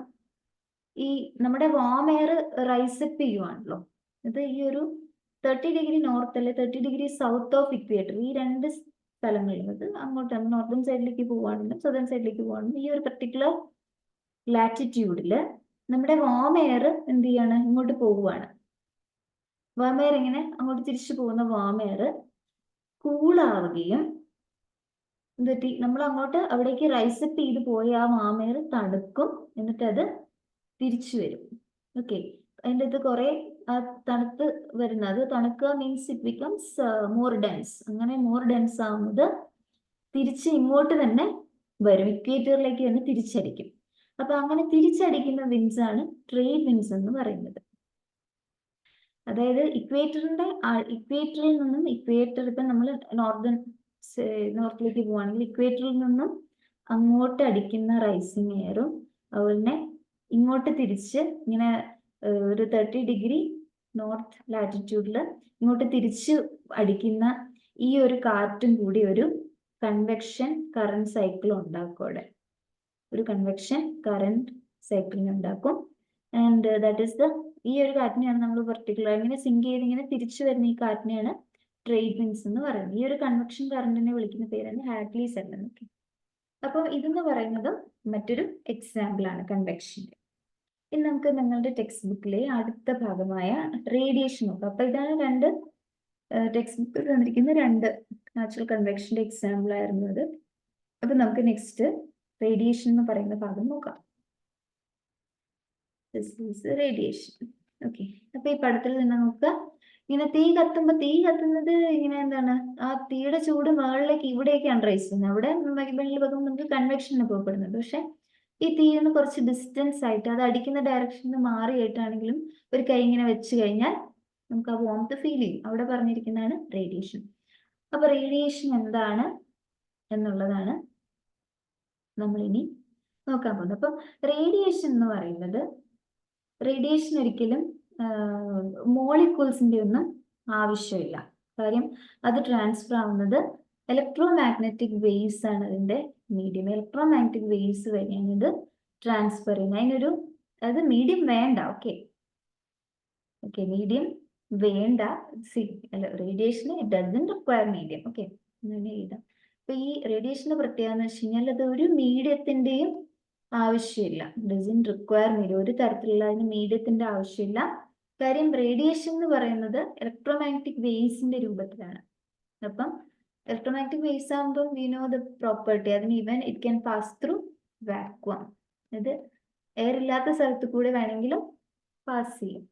ഈ നമ്മുടെ വാം എയർ റൈസപ്പ് ചെയ്യുവാണല്ലോ. ഇത് ഈ ഒരു 30 ഡിഗ്രി നോർത്ത് അല്ലെ 30 ഡിഗ്രി സൗത്ത് ഓഫ് ഇക്വേറ്റർ, ഈ രണ്ട് സ്ഥലങ്ങളിലും, അത് അങ്ങോട്ടാണ് നോർത്തേൺ സൈഡിലേക്ക് പോവാണെങ്കിലും സദേൺ സൈഡിലേക്ക് പോവാണെങ്കിലും ഈ ഒരു പർട്ടിക്കുലർ ലാറ്റിറ്റ്യൂഡില് നമ്മുടെ വാം എയർ എന്ത് ചെയ്യാണ്, ഇങ്ങോട്ട് പോവുകയാണ്. വാം എയർ ഇങ്ങനെ അങ്ങോട്ട് തിരിച്ചു പോകുന്ന വാം എയർ കൂളാവുകയും എന്നിട്ട് നമ്മൾ അങ്ങോട്ട് അവിടേക്ക് റൈസപ്പ് ചെയ്ത് പോയ ആ വാം എയർ തണുക്കും, എന്നിട്ട് അത് തിരിച്ചു വരും. ഓക്കെ, അതിൻ്റെ അത് കുറെ തണുത്ത് വരുന്നത്, തണുക്കുക means it becomes more dense. അങ്ങനെ മോർ ഡെൻസ് ആവുന്നത് തിരിച്ച് ഇങ്ങോട്ട് തന്നെ വരും, ഇക്വേറ്ററിലേക്ക് തന്നെ തിരിച്ചടിക്കും. അപ്പൊ അങ്ങനെ തിരിച്ചടിക്കുന്ന വിൻസ് ആണ് ട്രേഡ് വിൻസ് എന്ന് പറയുന്നത്. അതായത് ഇക്വേറ്ററിൽ നിന്നും ഇപ്പൊ നമ്മൾ നോർത്തിലേക്ക് പോവാണെങ്കിൽ ഇക്വേറ്ററിൽ നിന്നും അങ്ങോട്ട് അടിക്കുന്ന റൈസിങ് എയറും അതുപോലെ ഇങ്ങോട്ട് തിരിച്ച് ഇങ്ങനെ ഒരു 30 ഡിഗ്രി നോർത്ത് ലാറ്റിറ്റ്യൂഡിൽ ഇങ്ങോട്ട് തിരിച്ച് അടിക്കുന്ന ഈ ഒരു കാറ്റും കൂടി ഒരു കൺവെക്ഷൻ കറന്റ് സൈക്കിൾ ഉണ്ടാക്കും. അവിടെ ഒരു കൺവെക്ഷൻ കറന്റ് സൈക്കിളിന് ഉണ്ടാക്കും. ആൻഡ് ദാറ്റ് ഈസ് ഈ ഒരു കാറ്റിനെയാണ് നമ്മൾ പെർട്ടിക്കുലർ ഇങ്ങനെ സിങ്ക് ചെയ്ത് ഇങ്ങനെ തിരിച്ചു വരുന്ന ഈ കാറ്റിനെയാണ് ട്രേഡ് വിൻസ് എന്ന് പറയുന്നത്. ഈ ഒരു കൺവെക്ഷൻ കറന്റിനെ വിളിക്കുന്ന പേരാണ് ഹാഡ്ലീസ് എന്നൊക്കെ. അപ്പോൾ ഇതെന്ന് പറയുന്നത് മറ്റൊരു എക്സാമ്പിൾ ആണ് കൺവെക്ഷൻ്റെ. ഇനി നമുക്ക് നിങ്ങളുടെ ടെക്സ്റ്റ് ബുക്കിലെ അടുത്ത ഭാഗമായ റേഡിയേഷൻ നോക്കാം. അപ്പൊ ഇതാണ് രണ്ട് ടെക്സ്റ്റ് ബുക്കിൽ തന്നിരിക്കുന്ന രണ്ട് നാച്ചുറൽ കൺവെക്ഷന്റെ എക്സാമ്പിൾ ആയിരുന്നു അത്. അപ്പൊ നമുക്ക് നെക്സ്റ്റ് റേഡിയേഷൻ എന്ന് പറയുന്ന ഭാഗം നോക്കാം. റേഡിയേഷൻ. ഓക്കെ, അപ്പൊ ഈ പടത്തിൽ നിന്ന് നോക്കുക, ഇങ്ങനെ തീ കത്തുന്നത് ഇങ്ങനെ എന്താണ്, ആ തീയുടെ ചൂട് മുകളിലേക്ക് ഇവിടേക്കാണ് റൈസ് ചെയ്യുന്നത്. അവിടെ വെളിയിൽ പോകുമ്പോൾ നമുക്ക് കൺവെക്ഷൻ അനുഭവപ്പെടുന്നുണ്ട്. പക്ഷെ ഈ തീയിന്ന് കുറച്ച് ഡിസ്റ്റൻസ് ആയിട്ട് അത് അടിക്കുന്ന ഡയറക്ഷനിൽ മാറിയിട്ടാണെങ്കിലും ഒരു കൈ ഇങ്ങനെ വെച്ച് കഴിഞ്ഞാൽ നമുക്ക് ആ വാംത്ത് ഫീൽ ചെയ്യും. അവിടെ പറഞ്ഞിരിക്കുന്നതാണ് റേഡിയേഷൻ. അപ്പൊ റേഡിയേഷൻ എന്താണ് എന്നുള്ളതാണ് നമ്മൾ ഇനി നോക്കാൻ പോകുന്നത്. അപ്പൊ റേഡിയേഷൻ എന്ന് പറയുന്നത്, റേഡിയേഷൻ ഒരിക്കലും മോളിക്യൂൾസിന്റെ ഒന്നും ആവശ്യമില്ല. കാര്യം അത് ട്രാൻസ്ഫർ ആവുന്നത് ഇലക്ട്രോ മാഗ്നറ്റിക് വേവ്സ് ആണ് അതിന്റെ മീഡിയം. ഇലക്ട്രോ മാഗ്നറ്റിക് വേവ്സ് വഴിയാണ് ഇത് ട്രാൻസ്ഫർ ചെയ്യുന്നത്. അതിനൊരു അത് മീഡിയം വേണ്ട. ഓക്കെ, മീഡിയം വേണ്ട. റേഡിയേഷന് it doesn't require medium. Okay, അങ്ങനെ എഴുതാം. അപ്പൊ ഈ റേഡിയേഷന്റെ പ്രത്യേകത എന്ന് വെച്ച് കഴിഞ്ഞാൽ അത് ഒരു മീഡിയത്തിന്റെയും ആവശ്യമില്ല. ഡസന്റ് റിക്വയർ മീഡിയം, ഒരു തരത്തിലുള്ള അതിന് മീഡിയത്തിന്റെ ആവശ്യമില്ല. കാര്യം റേഡിയേഷൻ എന്ന് പറയുന്നത് ഇലക്ട്രോമാഗ്നറ്റിക് വേവ്സിന്റെ രൂപത്തിലാണ്. അപ്പം ഇലക്ട്രോമാഗ്നറ്റിക് വേവ്സ് ആകുമ്പോൾ വി നോ ദ പ്രോപ്പർട്ടി, അതിന് even it can pass through vacuum. അത് എയർ ഇല്ലാത്ത സ്ഥലത്ത് കൂടെ വേണമെങ്കിലും പാസ് ചെയ്യും.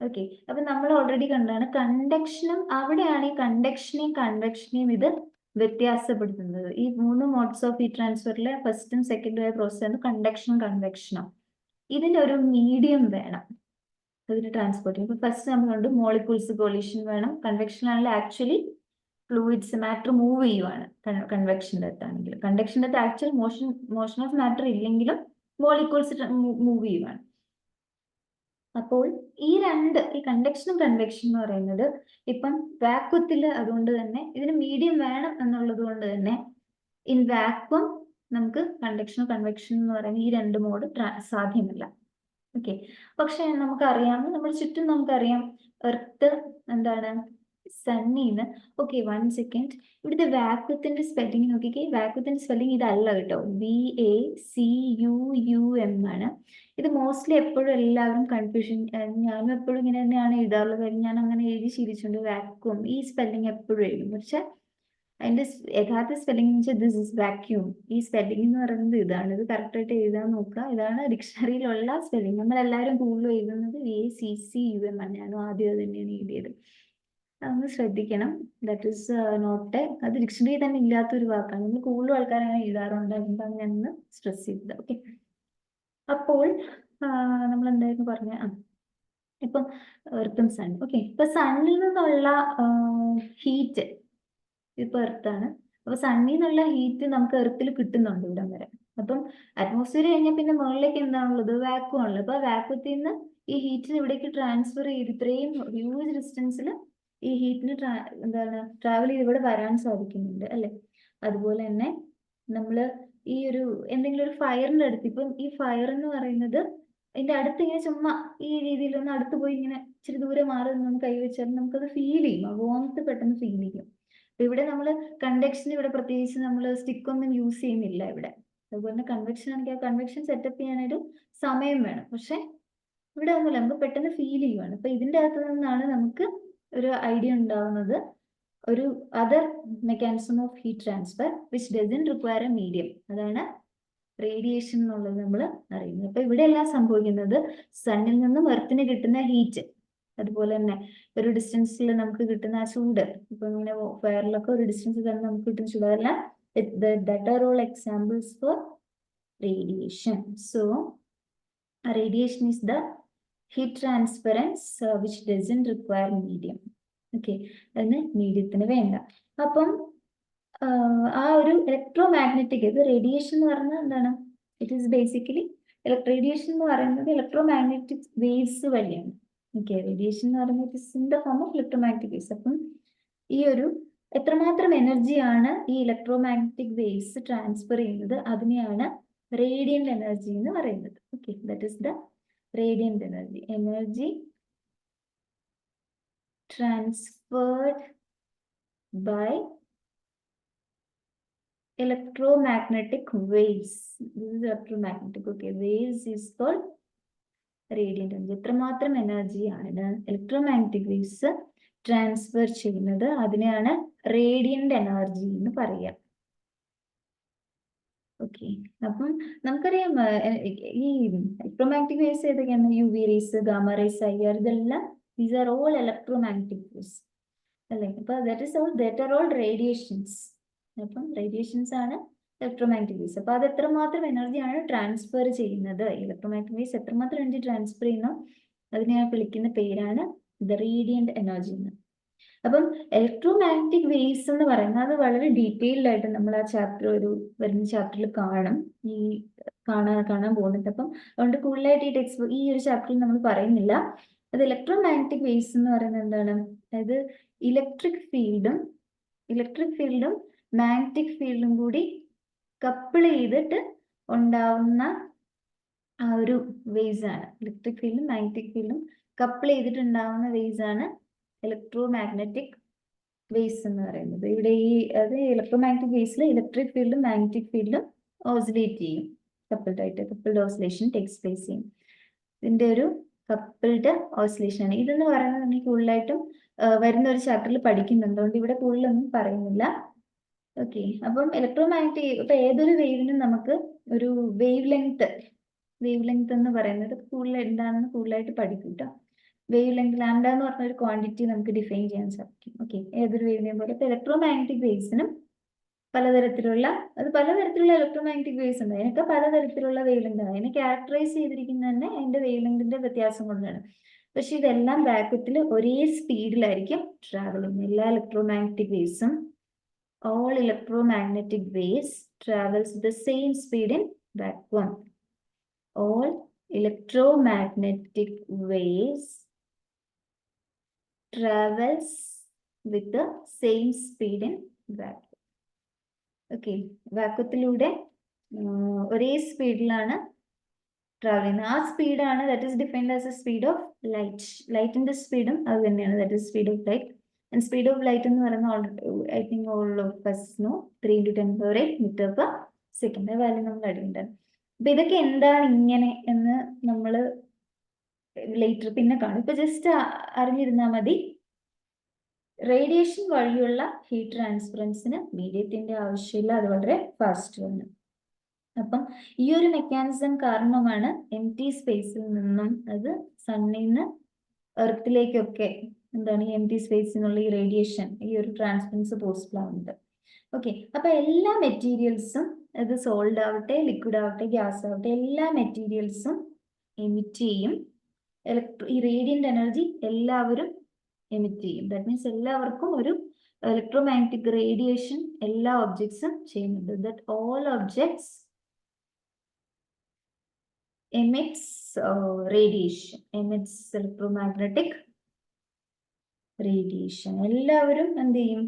ഓക്കെ, അപ്പൊ നമ്മൾ ഓൾറെഡി കണ്ടാണ് കണ്ടക്ഷനും, അവിടെയാണ് ഈ കണ്ടക്ഷനെയും കൺവെക്ഷനെയും ഇത് വ്യത്യാസപ്പെടുത്തുന്നത്. ഈ മൂന്ന് മോഡ്സ് ഓഫ് ഹീറ്റ് ട്രാൻസ്ഫറിലെ ഫസ്റ്റും സെക്കൻഡും ആയ പ്രോസസ്സാണ് കണ്ടക്ഷനും കൺവെക്ഷനും. ഇതിന്റെ ഒരു മീഡിയം വേണം അതിന് ട്രാൻസ്പോർട്ട് ചെയ്യുമ്പോൾ. ഫസ്റ്റ് നമ്മൾ കണ്ടു മോളിക്യൂൾസ് കൊളീഷൻ വേണം. കൺവെക്ഷൻ ആണെങ്കിൽ ആക്ച്വലി ഫ്ലൂയിഡ്സ് മാറ്റർ മൂവ് ചെയ്യുവാണ്. കൺവെക്ഷൻ്റെ അകത്താണെങ്കിൽ കണ്ടക്ഷൻ്റെ അകത്ത് ആക്ച്വൽ മോഷൻ ഓഫ് മാറ്റർ ഇല്ലെങ്കിലും മോളിക്യൂൾസ് മൂവ് ചെയ്യുവാണ്. അപ്പോൾ ഈ കണ്ടക്ഷനും കൺവെക്ഷൻ എന്ന് പറയുന്നത് ഇപ്പം വാക്വത്തിൽ, അതുകൊണ്ട് തന്നെ ഇതിന് മീഡിയം വേണം എന്നുള്ളത് കൊണ്ട് തന്നെ ഇൻ വാക്വം നമുക്ക് കണ്ടക്ഷനും കൺവെക്ഷൻ എന്ന് പറയുന്ന ഈ രണ്ട് മോഡ് സാധ്യമല്ല. ഓക്കെ, പക്ഷെ നമുക്കറിയാം, നമ്മുടെ ചുറ്റും നമുക്കറിയാം എർത്ത് എന്താണ് സണ്ണിന്ന്. Okay, 1 second. ഇവിടുത്തെ വാക്വത്തിന്റെ സ്പെല്ലിംഗ് നോക്കിക്കേ. വാക്വത്തിന്റെ സ്പെല്ലിംഗ് ഇതല്ല കേട്ടോ, VACUUM ആണ്. ഇത് മോസ്റ്റ്ലി എപ്പോഴും എല്ലാവരും കൺഫ്യൂഷൻ, ഞാനും എപ്പോഴും ഇങ്ങനെ തന്നെയാണ് എഴുതാറുള്ളത്. കാര്യം ഞാൻ അങ്ങനെ എഴുതി ശീലിച്ചുകൊണ്ട് വാക്വം ഈ സ്പെല്ലിംഗ് എപ്പോഴും എഴുതും. പക്ഷെ അതിന്റെ യഥാർത്ഥ സ്പെല്ലിംഗ് വെച്ചാൽ ദിസ് ഇസ് വാക്യൂം. ഈ സ്പെല്ലിംഗ് എന്ന് പറയുന്നത് ഇതാണ്. ഇത് കറക്റ്റ് ആയിട്ട് എഴുതാൻ നോക്കുക. ഇതാണ് ഡിക്ഷണറിയിലുള്ള സ്പെല്ലിംഗ്. നമ്മളെല്ലാവരും കൂടുതലും എഴുതുന്നത് VACCUM ആണ്. ഞാനും ആദ്യം അത് തന്നെയാണ് എഴുതിയത്. അതൊന്ന് ശ്രദ്ധിക്കണം. ദാറ്റ് ഈസ് നോട്ട് അത് ഡിക്ഷണറി തന്നെ ഇല്ലാത്തൊരു വാക്കാണ്. നമ്മൾ കൂടുതലും ആൾക്കാർ അങ്ങനെ എഴുതാറുണ്ട്. അതുകൊണ്ടാണ് ഞാൻ ഒന്ന് സ്ട്രെസ് ചെയ്തത്. ഓക്കെ, അപ്പോൾ നമ്മൾ എന്തായിരുന്നു പറഞ്ഞ ഇപ്പം എർത്തും സൺ. ഓക്കെ, ഇപ്പൊ സണ്ണിൽ നിന്നുള്ള ഹീറ്റ് ഇപ്പൊ എർത്താണ്. അപ്പൊ സണ്ണിൽ നിന്നുള്ള ഹീറ്റ് നമുക്ക് എർത്തിൽ കിട്ടുന്നുണ്ട് ഇവിടം വരെ. അപ്പം അറ്റ്മോസ്ഫിയർ കഴിഞ്ഞാൽ പിന്നെ മുകളിലേക്ക് എന്താണുള്ളത്? വാക്വം ആണല്ലോ. അപ്പൊ വാക്വത്തിൽ നിന്ന് ഈ ഹീറ്റിന് ഇവിടേക്ക് ട്രാൻസ്ഫർ ചെയ്ത് ഇത്രയും ഹ്യൂജ് ഡിസ്റ്റൻസിൽ ഈ ഹീറ്റിന് എന്താണ് ട്രാവൽ ചെയ്ത് ഇവിടെ വരാൻ സാധിക്കുന്നുണ്ട് അല്ലെ. അതുപോലെ തന്നെ നമ്മള് ഈ ഒരു എന്തെങ്കിലും ഒരു ഫയറിന്റെ അടുത്ത്, ഇപ്പം ഈ ഫയർ എന്ന് പറയുന്നത് അതിന്റെ അടുത്ത് ഇങ്ങനെ ചുമ്മാ ഈ രീതിയിൽ ഒന്ന് അടുത്ത് പോയി ഇങ്ങനെ ഇച്ചിരി ദൂരെ മാറി നിന്ന് കൈവച്ചാൽ നമുക്കത് ഫീൽ ചെയ്യും. ആ വോംത്ത് പെട്ടെന്ന് ഫീൽ ചെയ്യും. അപ്പൊ ഇവിടെ നമ്മൾ കൺവെക്ഷൻ ഇവിടെ പ്രത്യേകിച്ച് നമ്മൾ സ്റ്റിക്ക് ഒന്നും യൂസ് ചെയ്യുന്നില്ല ഇവിടെ. അതുപോലെ കൺവെക്ഷൻ ആണെങ്കിൽ ആ കൺവെക്ഷൻ സെറ്റപ്പ് ചെയ്യാനായിട്ട് സമയം വേണം. പക്ഷെ ഇവിടെ ഒന്നുമില്ല, നമുക്ക് പെട്ടെന്ന് ഫീൽ ചെയ്യുവാണ്. അപ്പൊ ഇതിന്റെ അകത്ത് നിന്നാണ് നമുക്ക് ഒരു ഐഡിയ ഉണ്ടാവുന്നത്, ഒരു other mechanism of heat transfer which doesn't require A medium. അതാണ് റേഡിയേഷൻ എന്നുള്ളത് നമ്മൾ അറിയുന്നത്. അപ്പൊ ഇവിടെ എല്ലാം സംഭവിക്കുന്നത് സണ്ണിൽ നിന്നും എർത്തിന് കിട്ടുന്ന ഹീറ്റ്, അതുപോലെ തന്നെ ഒരു ഡിസ്റ്റൻസിൽ നമുക്ക് കിട്ടുന്ന ആ ചൂട്. ഇപ്പൊ ഇങ്ങനെ ഫയറിലൊക്കെ ഒരു ഡിസ്റ്റൻസ് തന്നെ നമുക്ക് കിട്ടുന്ന ചൂട്, അതെല്ലാം that are all examples for radiation. So radiation is the heat transference which doesn't require medium. Okay, അതിന് മീഡിയത്തിന് വേണ്ട. അപ്പം ആ ഒരു ഇലക്ട്രോ മാഗ്നറ്റിക്, ഇത് റേഡിയേഷൻ എന്ന് പറഞ്ഞാൽ എന്താണ്? ഇറ്റ് ഈസ് ബേസിക്കലി റേഡിയേഷൻ എന്ന് പറയുന്നത് ഇലക്ട്രോ മാഗ്നറ്റിക് വേവ്സ് വഴിയാണ്. ഓക്കെ, റേഡിയേഷൻ എന്ന് പറയുന്നത് it is in the form of electro magnetic waves. അപ്പം ഈ ഒരു എത്രമാത്രം എനർജിയാണ് ഈ ഇലക്ട്രോ മാഗ്നറ്റിക് വേവ്സ് ട്രാൻസ്ഫർ ചെയ്യുന്നത്, അതിനെയാണ് റേഡിയന്റ് എനർജി എന്ന് പറയുന്നത്. Okay, that is the Radiant energy. Energy transferred by electromagnetic waves. This is electromagnetic. Okay, waves is called radiant energy. എത്രമാത്രം എനർജിയാണ് ഇലക്ട്രോമാഗ്നറ്റിക് വേവ്സ് ട്രാൻസ്ഫർ ചെയ്യുന്നത്, അതിനെയാണ് റേഡിയന്റ് എനർജി എന്ന് പറയാം. ഓക്കെ, അപ്പം നമുക്കറിയാം ഈ ഇലക്ട്രോമാഗ്നറ്റിക് വേവ്സ് ഏതൊക്കെയാണ്? UV rays, gamma rays, IR, ഇതെല്ലാം these are all electromagnetic waves അല്ലേ. അപ്പൊ ദാറ്റ് ആർ ഓൾ റേഡിയേഷൻസ്. അപ്പം റേഡിയേഷൻസ് ആണ് ഇലക്ട്രോമാഗ്നറ്റിക് വേവ്സ്. അപ്പൊ അത് എത്രമാത്രം എനർജിയാണ് ട്രാൻസ്ഫർ ചെയ്യുന്നത്, ഇലക്ട്രോമാഗ്നറ്റിക് വേവ്സ് എത്രമാത്രം എനർജി ട്രാൻസ്ഫർ ചെയ്യുന്നു, അതിനെ വിളിക്കുന്ന പേരാണ് ദ റേഡിയന്റ് എനർജി എന്ന്. അപ്പം ഇലക്ട്രോമാഗ്നറ്റിക് വേവ്സ് എന്ന് പറയുന്നത് അത് വളരെ ഡീറ്റെയിൽഡ് ആയിട്ട് നമ്മൾ ആ ചാപ്റ്റർ വരുന്ന ചാപ്റ്ററിൽ കാണാൻ പോകുന്നുണ്ട്. അപ്പം അതുകൊണ്ട് കൂടുതലായിട്ട് ഈ ഒരു ചാപ്റ്ററിൽ നമ്മൾ പറയുന്നില്ല. അത് ഇലക്ട്രോമാഗ്നറ്റിക് വേവ്സ് എന്ന് പറയുന്നത് എന്താണ്? അതായത് ഇലക്ട്രിക് ഫീൽഡും മാഗ്നറ്റിക് ഫീൽഡും കൂടി കപ്പിൾ ചെയ്തിട്ട് ഉണ്ടാവുന്ന ആ ഒരു വേവ്സ് ആണ്. ഇലക്ട്രിക് ഫീൽഡും മാഗ്നറ്റിക് ഫീൽഡും കപ്പിൾ ചെയ്തിട്ടുണ്ടാവുന്ന വേവ്സ് ആണ് ഇലക്ട്രോമാഗ്നറ്റിക് വേവ്സ് എന്ന് പറയുന്നത്. ഇവിടെ അത് ഇലക്ട്രോമാഗ്നറ്റിക് വേവ്സിൽ ഇലക്ട്രിക് ഫീൽഡും മാഗ്നറ്റിക് ഫീൽഡും ഓസിലേറ്റ് ചെയ്യും. കപ്പിൾഡ് ഓസിലേഷൻ ടേക്സ് പ്ലേസ് ചെയ്യും. ഇതിന്റെ ഒരു കപ്പിൾഡ് ഓസിലേഷൻ ആണ്. ഇതെന്ന് പറയുന്നത് നമ്മൾ കൂടുതലായിട്ടും വരുന്ന ഒരു ചാപ്റ്ററിൽ പഠിക്കുന്നുണ്ട്, അതുകൊണ്ട് ഇവിടെ കൂടുതലൊന്നും പറയുന്നില്ല. ഓക്കെ, അപ്പം ഇലക്ട്രോമാഗ്നറ്റിക് ഇപ്പൊ ഏതൊരു വേവിനും നമുക്ക് ഒരു വേവ് ലെങ്ത് എന്ന് പറയുന്നത് എന്താണെന്ന് കൂടുതലായിട്ട് പഠിക്കും കേട്ടോ. വേവ് ലെങ്ത് ലാംഡ എന്ന് പറഞ്ഞ ഒരു ക്വാണ്ടിറ്റി നമുക്ക് ഡിഫൈൻ ചെയ്യാൻ സാധിക്കും. ഓക്കെ, ഏതൊരു വേവിനെയും പോലെ ഇപ്പൊ ഇലക്ട്രോമാഗ്നറ്റിക് വേവ്സിനും പലതരത്തിലുള്ള ഇലക്ട്രോമാഗ്നറ്റിക് വേവ്സ് ഉണ്ട്. അതിനൊക്കെ പലതരത്തിലുള്ള വേവ് ലെങ്ത് ആണ്. അതിനെ ക്യാരക്ടറൈസ് ചെയ്തിരിക്കുന്നത് തന്നെ അതിന്റെ വേവ് ലെങ്തിന്റെ വ്യത്യാസം കൊണ്ടാണ്. പക്ഷെ ഇതെല്ലാം വാക്വത്തിൽ ഒരേ സ്പീഡിലായിരിക്കും ട്രാവൽ ചെയ്യുന്നത്. എല്ലാ electromagnetic വേവ്സും all electromagnetic waves travels with the same speed in vacuum. All electromagnetic waves travels with the same speed in vacuum. Okay, വാക്വത്തിലൂടെ ഒരേ സ്പീഡിലാണ് ട്രാവൽ ചെയ്യുന്നത്. ആ സ്പീഡാണ് that is defined as a speed of light. ലൈറ്റിന്റെ സ്പീഡും അത് തന്നെയാണ്, that is speed of light. And speed of light എന്ന് പറയുന്നത് I think all of us know 3 × 10⁸ meter/second. Value നമ്മൾ അടിയുണ്ടാണ്. അപ്പൊ ഇതൊക്കെ എന്താണ് ഇങ്ങനെ എന്ന് നമ്മൾ ലേറ്റർ പിന്നെ കാണും. ഇപ്പൊ ജസ്റ്റ് അറിഞ്ഞിരുന്നാൽ മതി. റേഡിയേഷൻ വഴിയുള്ള ഹീറ്റ് ട്രാൻസ്ഫറൻസിന് മീഡിയത്തിന്റെ ആവശ്യമില്ല, അത് വളരെ ഫാസ്റ്റ് ആണ്. അപ്പം ഈ ഒരു മെക്കാനിസം കാരണമാണ് എം ടി സ്പേസിൽ നിന്നും അത് സണ്ണിൽ നിന്ന് എർത്തിലേക്കൊക്കെ എന്താണ് എം ടി സ്പേസിൽ നിന്നുള്ള ഈ റേഡിയേഷൻ, ഈ ഒരു ട്രാൻസ്ഫറൻസ് പോസിബിൾ ആവുന്നത്. ഓക്കെ, അപ്പൊ എല്ലാ മെറ്റീരിയൽസും, അത് സോൾഡ് ആവട്ടെ, ലിക്വിഡ് ആവട്ടെ, ഗ്യാസ് ആവട്ടെ, എല്ലാ മെറ്റീരിയൽസും എമിറ്റ് ചെയ്യും ഈ റേഡിയന്റ് എനർജി. എല്ലാവരും എമിറ്റ് ചെയ്യും. ദാറ്റ് മീൻസ് എല്ലാവർക്കും ഒരു ഇലക്ട്രോമാഗ്നറ്റിക് റേഡിയേഷൻ എല്ലാ ഒബ്ജക്ട്സും ചെയ്യുന്നുണ്ട്. That all objects emits radiation, emits electromagnetic radiation. എല്ലാവരും എന്ത് ചെയ്യും?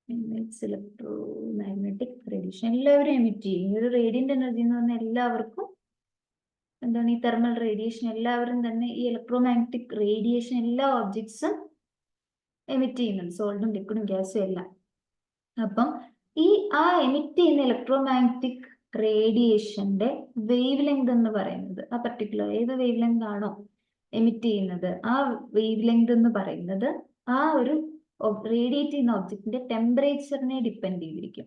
emits electromagnetic radiation. എല്ലാവരും എമിറ്റ് ചെയ്യും. ഒരു റേഡിയന്റ് എനർജി എന്ന് പറഞ്ഞാൽ എല്ലാവർക്കും എന്താണ് ഈ തെർമൽ റേഡിയേഷൻ, എല്ലാവരും തന്നെ ഈ ഇലക്ട്രോമാഗ്നറ്റിക് റേഡിയേഷൻ എല്ലാ ഒബ്ജക്ട്സും എമിറ്റ് ചെയ്യുന്നുണ്ട്, സോൾഡും ലിക്വിഡും ഗ്യാസും എല്ലാം. അപ്പം ഈ എമിറ്റ് ചെയ്യുന്ന ഇലക്ട്രോമാഗ്നറ്റിക് റേഡിയേഷന്റെ വേവ് ലെങ്ത് എന്ന് പറയുന്നത്, ആ പർട്ടിക്കുലർ ഏത് വേവ് ലെങ്ത് ആണോ എമിറ്റ് ചെയ്യുന്നത്, ആ വേവ് ലെങ്ത് എന്ന് പറയുന്നത് ആ ഒരു റേഡിയേറ്റ് ചെയ്യുന്ന ഒബ്ജക്റ്റിന്റെ ടെമ്പറേച്ചറിനെ ഡിപ്പെൻഡ് ചെയ്തിരിക്കും.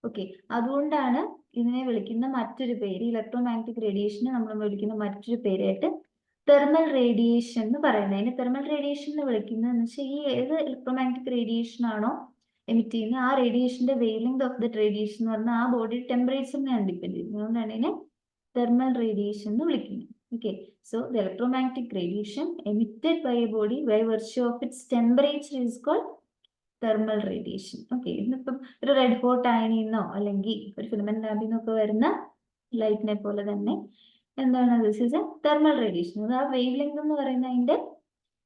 ഓക്കെ, അതുകൊണ്ടാണ് ഇതിനെ വിളിക്കുന്ന മറ്റൊരു പേര്, ഇലക്ട്രോമാഗ്നറ്റിക് റേഡിയേഷനെ നമ്മൾ വിളിക്കുന്ന മറ്റൊരു പേരായിട്ട് തെർമൽ റേഡിയേഷൻ എന്ന് പറയുന്നത്. അതിന് തെർമൽ റേഡിയേഷൻ എന്ന് വിളിക്കുന്നതെന്ന് വെച്ചാൽ ഈ ഏത് ഇലക്ട്രോമാഗ്നറ്റിക് റേഡിയേഷൻ ആണോ എമിറ്റ് ചെയ്യുന്ന ആ റേഡിയേഷന്റെ wave length of that radiation എന്ന് പറഞ്ഞാൽ ആ ബോഡിയുടെ ടെമ്പറേച്ചറിനെയാണ് ഡിപ്പെൻഡ് ചെയ്യുന്നത്. അതുകൊണ്ടാണ് ഇതിനെ തെർമൽ റേഡിയേഷൻ എന്ന് വിളിക്കുന്നത്. Okay, so the electromagnetic radiation emitted by a body by virtue of its temperature is called thermal radiation. Okay, ഇന്നിപ്പം ഒരു റെഡ് ഹോട്ട് അയണിന്നോ അല്ലെങ്കിൽ ഒരു ഫിലമെന്റ് ലാമ്പിൽ നിന്നൊക്കെ വരുന്ന ലൈറ്റിനെ പോലെ തന്നെ എന്താണ് this is A thermal radiation. അത് ആ വേവ് ലെങ്ത് എന്ന് പറയുന്ന അതിന്റെ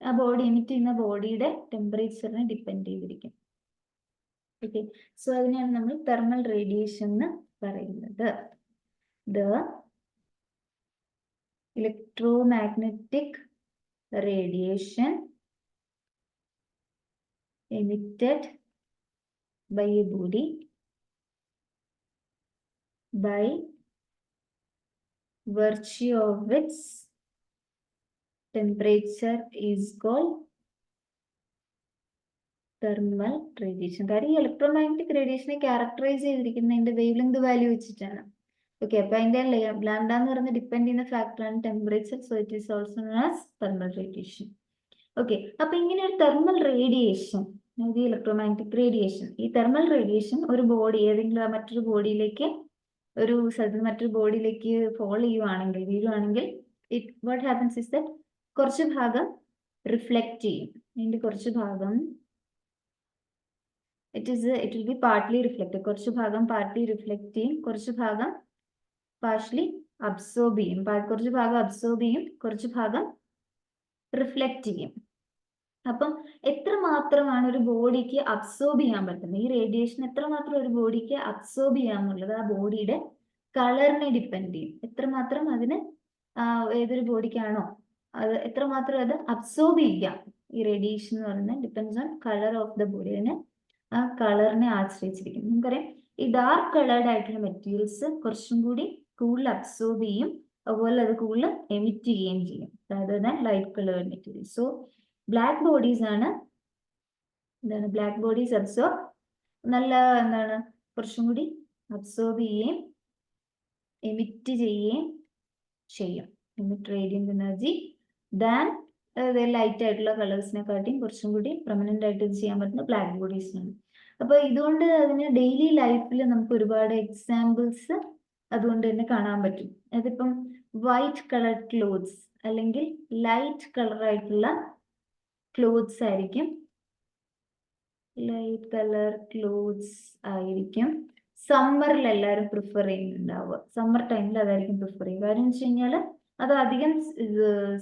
ആ ബോഡി എമിറ്റ് ചെയ്യുന്ന ബോഡിയുടെ ടെമ്പറേച്ചറിനെ ഡിപ്പെൻഡ് ചെയ്തിരിക്കും. ഓക്കെ, സോ അതിനെയാണ് നമ്മൾ തെർമൽ റേഡിയേഷൻ എന്ന് പറയുന്നത്. The electromagnetic radiation emitted by a body by virtue of its temperature is called thermal radiation. കാര്യം ഈ ഇലക്ട്രോമാഗ്നറ്റിക് റേഡിയേഷനെ ക്യാരക്ടറൈസ് ചെയ്തിരിക്കുന്നതിന്റെ വേവ് ലെങ്ത് വാല്യൂ വെച്ചിട്ടാണ്. ഓക്കെ, അപ്പൊ അതിന്റെ ലാംഡ എന്ന് പറയുന്ന ഡിപ്പെൻഡ് ചെയ്യുന്ന ഫാക്ടറാണ് temperature. So it is also known as thermal radiation. Okay, അപ്പൊ ഇങ്ങനെ ഒരു തെർമൽ റേഡിയേഷൻ, അതായത് ഇലക്ട്രോമാഗ്നറ്റിക് റേഡിയേഷൻ, ഈ തെർമൽ റേഡിയേഷൻ ഒരു ബോഡി ഏതെങ്കിലും മറ്റൊരു ബോഡിയിലേക്ക്, ഒരു സ്ഥലത്ത് മറ്റൊരു ബോഡിയിലേക്ക് ഫോൾ ചെയ്യുവാണെങ്കിൽ, വീഴുവാണെങ്കിൽ, it what happens is that കുറച്ച് ഭാഗം റിഫ്ലക്ട് ചെയ്യും. ഇതിന്റെ കുറച്ച് ഭാഗം it will be partly reflect. കുറച്ച് ഭാഗം പാർട്ട്ലി റിഫ്ലക്ട് ചെയ്യും, കുറച്ച് ഭാഗം പാർഷ്യലി അബ്സോർബ് ചെയ്യും. കുറച്ച് ഭാഗം അബ്സോർബ് ചെയ്യും, കുറച്ച് ഭാഗം റിഫ്ലക്ട് ചെയ്യും. അപ്പം എത്രമാത്രമാണ് ഒരു ബോഡിക്ക് അബ്സോർബ് ചെയ്യാൻ പറ്റുന്നത്, ഈ റേഡിയേഷൻ എത്രമാത്രം ഒരു ബോഡിക്ക് അബ്സോർബ് ചെയ്യാന്നുള്ളത് ആ ബോഡിയുടെ കളറിനെ ഡിപ്പെൻഡ് ചെയ്യും. എത്രമാത്രം അതിന് ഏതൊരു ബോഡിക്കാണോ അത് എത്രമാത്രം അത് അബ്സോർബ് ചെയ്യാം, ഈ റേഡിയേഷൻ എന്ന് പറയുന്നത് depends on colour of the body. അതിന് ആ കളറിനെ ആശ്രയിച്ചിരിക്കും. നമുക്കറിയാം ഈ ഡാർക്ക് കളേർഡ് ആയിട്ടുള്ള മെറ്റീരിയൽസ് കുറച്ചും കൂടി കൂടുതൽ അബ്സോർബ് ചെയ്യും, അതുപോലെ അത് കൂടുതൽ എമിറ്റ് ചെയ്യുകയും ചെയ്യും rather than light coloured materials. So black bodies ആണ് എന്താണ്, ബ്ലാക്ക് ബോഡീസ് അബ്സോർബ് നല്ല എന്താണ് കുറച്ചും കൂടി അബ്സോർബ് ചെയ്യുകയും എമിറ്റ് ചെയ്യുകയും ചെയ്യും, emit Radiant energy than light ആയിട്ടുള്ള കളേഴ്സിനെക്കാട്ടിയും കുറച്ചും കൂടി പ്രൊമനന്റ് ആയിട്ട് ഇത് ചെയ്യാൻ പറ്റുന്ന ബ്ലാക്ക് ബോഡീസിനാണ്. അപ്പൊ ഇതുകൊണ്ട് അതിന് ഡെയിലി ലൈഫിൽ നമുക്ക് ഒരുപാട് എക്സാമ്പിൾസ് അതുകൊണ്ട് തന്നെ കാണാൻ പറ്റും. അതിപ്പം വൈറ്റ് കളർ ക്ലോത്ത്സ് അല്ലെങ്കിൽ ലൈറ്റ് കളർ ആയിട്ടുള്ള ക്ലോത്ത്സ് ആയിരിക്കും, ലൈറ്റ് കളർ ക്ലോത്ത്സ് ആയിരിക്കും സമ്മറിൽ എല്ലാവരും പ്രിഫർ ചെയ്യുന്നുണ്ടാവുക. സമ്മർ ടൈമിൽ അതായിരിക്കും പ്രിഫർ ചെയ്യുക. കാര്യം എന്ന് വെച്ച് കഴിഞ്ഞാൽ അത് അധികം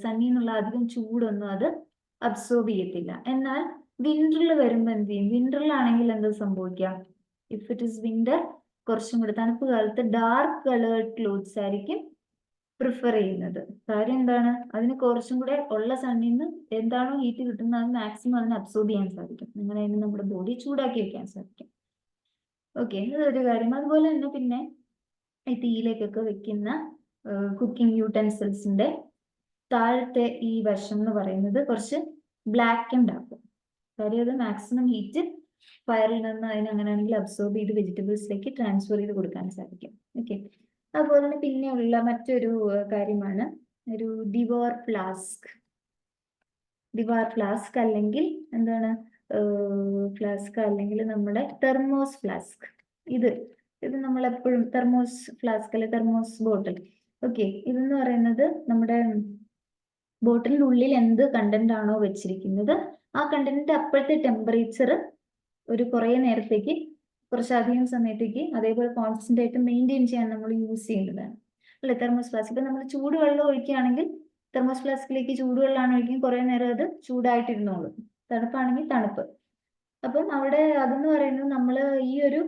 സണ്ണിൽ നിന്നുള്ള അധികം ചൂടൊന്നും അത് അബ്സോർബ് ചെയ്യത്തില്ല. എന്നാൽ വിന്ററിൽ വരുമ്പോൾ എന്ത് ചെയ്യും, വിന്ററിലാണെങ്കിൽ എന്താ സംഭവിക്കുക, ഇഫ് ഇറ്റ് ഇസ് വിന്റർ കുറച്ചും കൂടി തണുപ്പ് കാലത്ത് ഡാർക്ക് കളേർഡ് ക്ലോത്ത്സ് ആയിരിക്കും പ്രിഫർ ചെയ്യുന്നത്. കാര്യം എന്താണ്, അതിന് കുറച്ചും കൂടെ ഉള്ള സണ്ണിൽ നിന്ന് എന്താണോ ഹീറ്റ് കിട്ടുന്നത് അത് മാക്സിമം അതിന് അബ്സോർബ് ചെയ്യാൻ സാധിക്കും. അങ്ങനെ അതിന് നമ്മുടെ ബോഡി ചൂടാക്കി വെക്കാൻ സാധിക്കും. ഓക്കെ, അതൊരു കാര്യം. അതുപോലെ തന്നെ പിന്നെ ഈ തീയിലേക്കൊക്കെ വെക്കുന്ന കുക്കിംഗ് യൂട്ടൻസിൽസിന്റെ താഴത്തെ ഈ വശം എന്ന് പറയുന്നത് കുറച്ച് ബ്ലാക്കൻഡ് ആക്കും. കാര്യം അത് മാക്സിമം ഹീറ്റ് ഫയറിൽ നിന്ന് അങ്ങനെയാണെങ്കിൽ അബ്സോർബ് ചെയ്ത് വെജിറ്റബിൾസിലേക്ക് ട്രാൻസ്ഫർ ചെയ്ത് കൊടുക്കാൻ സാധിക്കും. ഓക്കെ, അതുപോലെ തന്നെ പിന്നെയുള്ള മറ്റൊരു കാര്യമാണ് ഒരു ഡിവോർ ഫ്ലാസ്ക്. ഡിവാർ ഫ്ലാസ്ക് അല്ലെങ്കിൽ എന്താണ് ഫ്ലാസ്ക് അല്ലെങ്കിൽ നമ്മുടെ തെർമോസ് ഫ്ലാസ്ക്. ഇത് നമ്മൾ എപ്പോഴും തെർമോസ് ഫ്ലാസ്ക് അല്ലെ തെർമോസ് ബോട്ടിൽ. ഓക്കെ, ഇതെന്ന് പറയുന്നത് നമ്മുടെ ബോട്ടിലിന്റെ ഉള്ളിൽ എന്ത് കണ്ടന്റ് ആണോ വെച്ചിരിക്കുന്നത് ആ കണ്ടന്റിന്റെ അപ്പോഴത്തെ ടെമ്പറേച്ചർ ഒരു കുറേ നേരത്തേക്ക്, കുറച്ചധികം സമയത്തേക്ക് അതേപോലെ കോൺസ്റ്റന്റ് ആയിട്ട് മെയിൻറ്റെയിൻ ചെയ്യാൻ നമ്മൾ യൂസ് ചെയ്യുന്നതാണ് അല്ലെ തെർമോസ് ഫ്ലാസ്ക്. ഇപ്പൊ നമ്മൾ ചൂടുവെള്ളം ഒഴിക്കുകയാണെങ്കിൽ തെർമോസ് ഫ്ലാസ്കിലേക്ക് ചൂടുവെള്ളമാണ് ഒഴിക്കും, കുറേ നേരം അത് ചൂടായിട്ടിരുന്നോളും. തണുപ്പാണെങ്കിൽ തണുപ്പ്. അപ്പം അവിടെ അതെന്ന് പറയുന്നത് നമ്മൾ ഈ ഒരു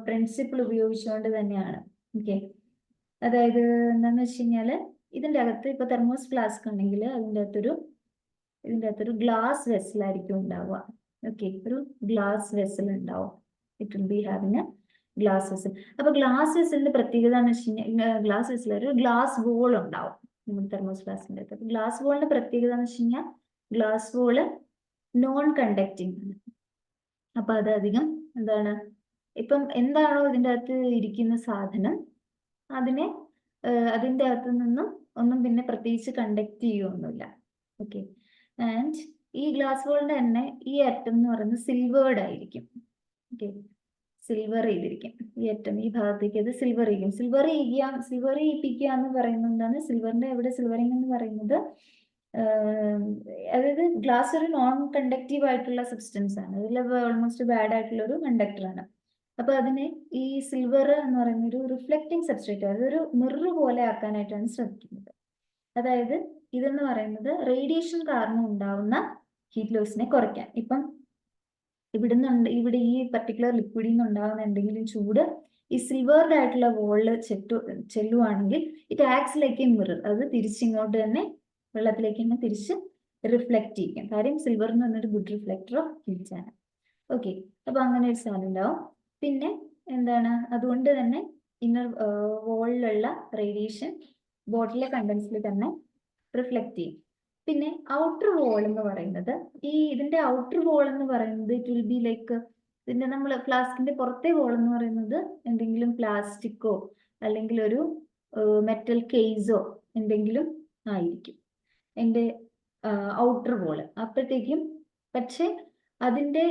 പ്രിൻസിപ്പിൾ ഉപയോഗിച്ചുകൊണ്ട് തന്നെയാണ്. ഓക്കെ, അതായത് എന്താന്ന് വെച്ച് കഴിഞ്ഞാല് ഇതിന്റെ അകത്ത് ഇപ്പൊ തെർമോസ് ഫ്ലാസ്ക് ആണെങ്കിൽ ഇതിന്റെ അകത്തൊരു ഗ്ലാസ് വെസൽ ആയിരിക്കും ഉണ്ടാവുക. ഓക്കെ, ഒരു ഗ്ലാസ് വെസൽ ഉണ്ടാവും. It will be having A glass vessel. അപ്പൊ ഗ്ലാസ് വെസലിന്റെ പ്രത്യേകത എന്ന് വെച്ച് കഴിഞ്ഞാൽ ഗ്ലാസ് വെസൽ ഒരു ഗ്ലാസ് വോൾ ഉണ്ടാവും നമ്മുടെ തെർമോസ് ഫ്ലാസ്കിന്റെ അകത്ത്. ഗ്ലാസ് വോളിന്റെ പ്രത്യേകത എന്ന് വെച്ച് കഴിഞ്ഞാൽ ഗ്ലാസ് വോള് നോൺ കണ്ടക്റ്റിംഗ് ആണ്. അപ്പൊ അത് അധികം എന്താണ്, ഇപ്പം എന്താണോ ഇതിന്റെ അകത്ത് ഇരിക്കുന്ന സാധനം അതിനെ അതിന്റെ അകത്ത് നിന്നും ഒന്നും പിന്നെ പ്രത്യേകിച്ച് കണ്ടക്ട് ചെയ്യുകയൊന്നുമില്ല. ഓക്കെ, ആൻഡ് ഈ ഗ്ലാസ് വോളിന്റെ തന്നെ ഈ അറ്റം എന്ന് പറയുന്നത് സിൽവേർഡ് ആയിരിക്കും. ഓക്കെ, സിൽവർ ചെയ്തിരിക്കും ഈ അറ്റം, ഈ ഭാഗത്തേക്ക് അത് സിൽവർ ചെയ്യും. സിൽവർ ചെയ്യിപ്പിക്കുക എന്ന് പറയുന്നത് എന്താണ്, സിൽവറിന്റെ എവിടെ സിൽവറിംഗ് എന്ന് പറയുന്നത് അതായത് ഗ്ലാസ് ഒരു നോൺ കണ്ടക്റ്റീവ് ആയിട്ടുള്ള സബ്സ്റ്റൻസ് ആണ്, അതിൽ ഓൾമോസ്റ്റ് ബാഡ് ആയിട്ടുള്ള ഒരു കണ്ടക്ടർ ആണ്. അപ്പൊ അതിനെ ഈ സിൽവർ എന്ന് പറയുന്ന ഒരു റിഫ്ലക്റ്റിംഗ് സബ്സ്ട്രേറ്റ്, അതൊരു മിറർ പോലെ ആക്കാനായിട്ടാണ് ശ്രമിക്കുന്നത്. അതായത് ഇതെന്ന് പറയുന്നത് റേഡിയേഷൻ കാരണം ഉണ്ടാവുന്ന ഹീറ്റ് ലോസിനെ കുറയ്ക്കാൻ. ഇപ്പം ഇവിടെ ഈ പർട്ടിക്കുലർ ലിക്വിഡിൽ നിന്ന് ഉണ്ടാകുന്ന എന്തെങ്കിലും ചൂട് ഈ സിൽവേർഡ് ആയിട്ടുള്ള വോളിൽ ചെല്ലുവാണെങ്കിൽ it acts like a mirror, അത് തിരിച്ചിങ്ങോട്ട് തന്നെ വെള്ളത്തിലേക്ക് തന്നെ തിരിച്ച് റിഫ്ലക്ട് ചെയ്യും. കാര്യം സിൽവർ എന്ന് പറഞ്ഞൊരു ഗുഡ് റിഫ്ലക്ടർ ഓഫ് ഹീറ്റ് ആണ്. ഓക്കെ, അപ്പൊ അങ്ങനെ ഒരു സാധനം ഉണ്ടാവും. പിന്നെ എന്താണ്, അതുകൊണ്ട് തന്നെ ഇന്നർ വോളിലുള്ള റേഡിയേഷൻ ബോട്ടിലെ കണ്ടൻസിൽ തന്നെ റിഫ്ലക്ട് ചെയ്യും. പിന്നെ ഔട്ടർ വോൾ എന്ന് പറയുന്നത് ഇതിന്റെ ഔട്ടർ വോൾ എന്ന് പറയുന്നത് ഇറ്റ് വിൽ ബി ലൈക്ക് ഇതിന്റെ നമ്മൾ ഫ്ലാസ്കിന്റെ പുറത്തെ വോൾ എന്ന് പറയുന്നത് എന്തെങ്കിലും പ്ലാസ്റ്റിക്കോ അല്ലെങ്കിൽ ഒരു മെറ്റൽ കേസോ എന്തെങ്കിലും ആയിരിക്കും എൻ്റെ ഔട്ടർ വോള്. അപ്പോഴത്തേക്കും പക്ഷെ അതിന്റെ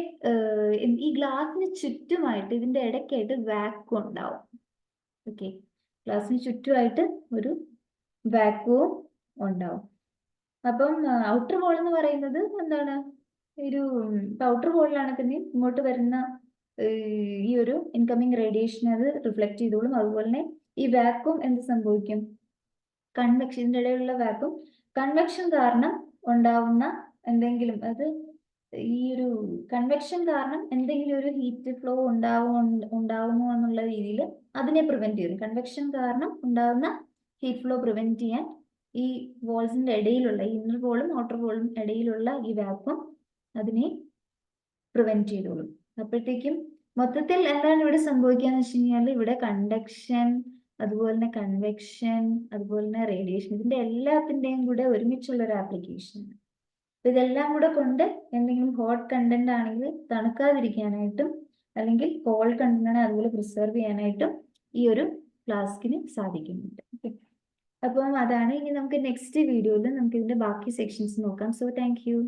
ഈ ഗ്ലാസിന് ചുറ്റുമായിട്ട് ഇതിന്റെ ഇടയ്ക്കായിട്ട് വാക്വം ഉണ്ടാവും. ഓക്കെ, ഗ്ലാസിന് ചുറ്റുമായിട്ട് ഒരു വാക്വവും ഉണ്ടാവും. അപ്പം ഔട്ടർ വോൾ എന്ന് പറയുന്നത് എന്താണ്, ഒരു ഔട്ടർ വോളിലാണ് തന്നെ ഇങ്ങോട്ട് വരുന്ന ഈ ഒരു ഇൻകമിങ് റേഡിയേഷൻ അത് റിഫ്ലക്ട് ചെയ്തോളും. അതുപോലെ തന്നെ ഈ വാക്വം എന്ത് സംഭവിക്കും, കൺവെക്ഷൻ, ഇതിൻ്റെ ഇടയിലുള്ള വാക്വം കൺവെക്ഷൻ കാരണം ഉണ്ടാവുന്ന എന്തെങ്കിലും, അത് ഈ ഒരു കൺവെക്ഷൻ കാരണം എന്തെങ്കിലും ഒരു ഹീറ്റ് ഫ്ലോ ഉണ്ടാവുമോ എന്നുള്ള രീതിയിൽ അതിനെ പ്രിവെന്റ് ചെയ്യും. കൺവെക്ഷൻ കാരണം ഉണ്ടാകുന്ന ഹീറ്റ് ഫ്ലോ പ്രിവെന്റ് ചെയ്യാൻ ഈ വോൾസിന്റെ ഇടയിലുള്ള ഇന്നർ വോളും ഔട്ടർ വോളും ഇടയിലുള്ള ഈ വാക്വം അതിനെ പ്രിവെന്റ് ചെയ്തോളും. അപ്പോഴത്തേക്കും മൊത്തത്തിൽ എന്താണ് ഇവിടെ സംഭവിക്കാന്ന് വെച്ച് കഴിഞ്ഞാൽ ഇവിടെ കണ്ടക്ഷൻ, അതുപോലെ തന്നെ കൺവെക്ഷൻ, അതുപോലെ തന്നെ റേഡിയേഷൻ, ഇതിന്റെ എല്ലാത്തിന്റെയും കൂടെ ഒരുമിച്ചുള്ള ഒരു ആപ്ലിക്കേഷൻ ആണ്. ഇതെല്ലാം കൂടെ കൊണ്ട് എന്തെങ്കിലും ഹോട്ട് കണ്ടന്റ് ആണെങ്കിൽ തണുക്കാതിരിക്കാനായിട്ടും അല്ലെങ്കിൽ കോൾഡ് കണ്ടന്റ് ആണെങ്കിൽ അതുപോലെ പ്രിസർവ് ചെയ്യാനായിട്ടും ഈ ഒരു ഫ്ലാസ്കിന് സാധിക്കുന്നുണ്ട്. അപ്പം അതാണ്. ഇനി നമുക്ക് നെക്സ്റ്റ് വീഡിയോയിൽ നമുക്ക് ഇതിന്റെ ബാക്കി സെക്ഷൻസ് നോക്കാം. So thank you.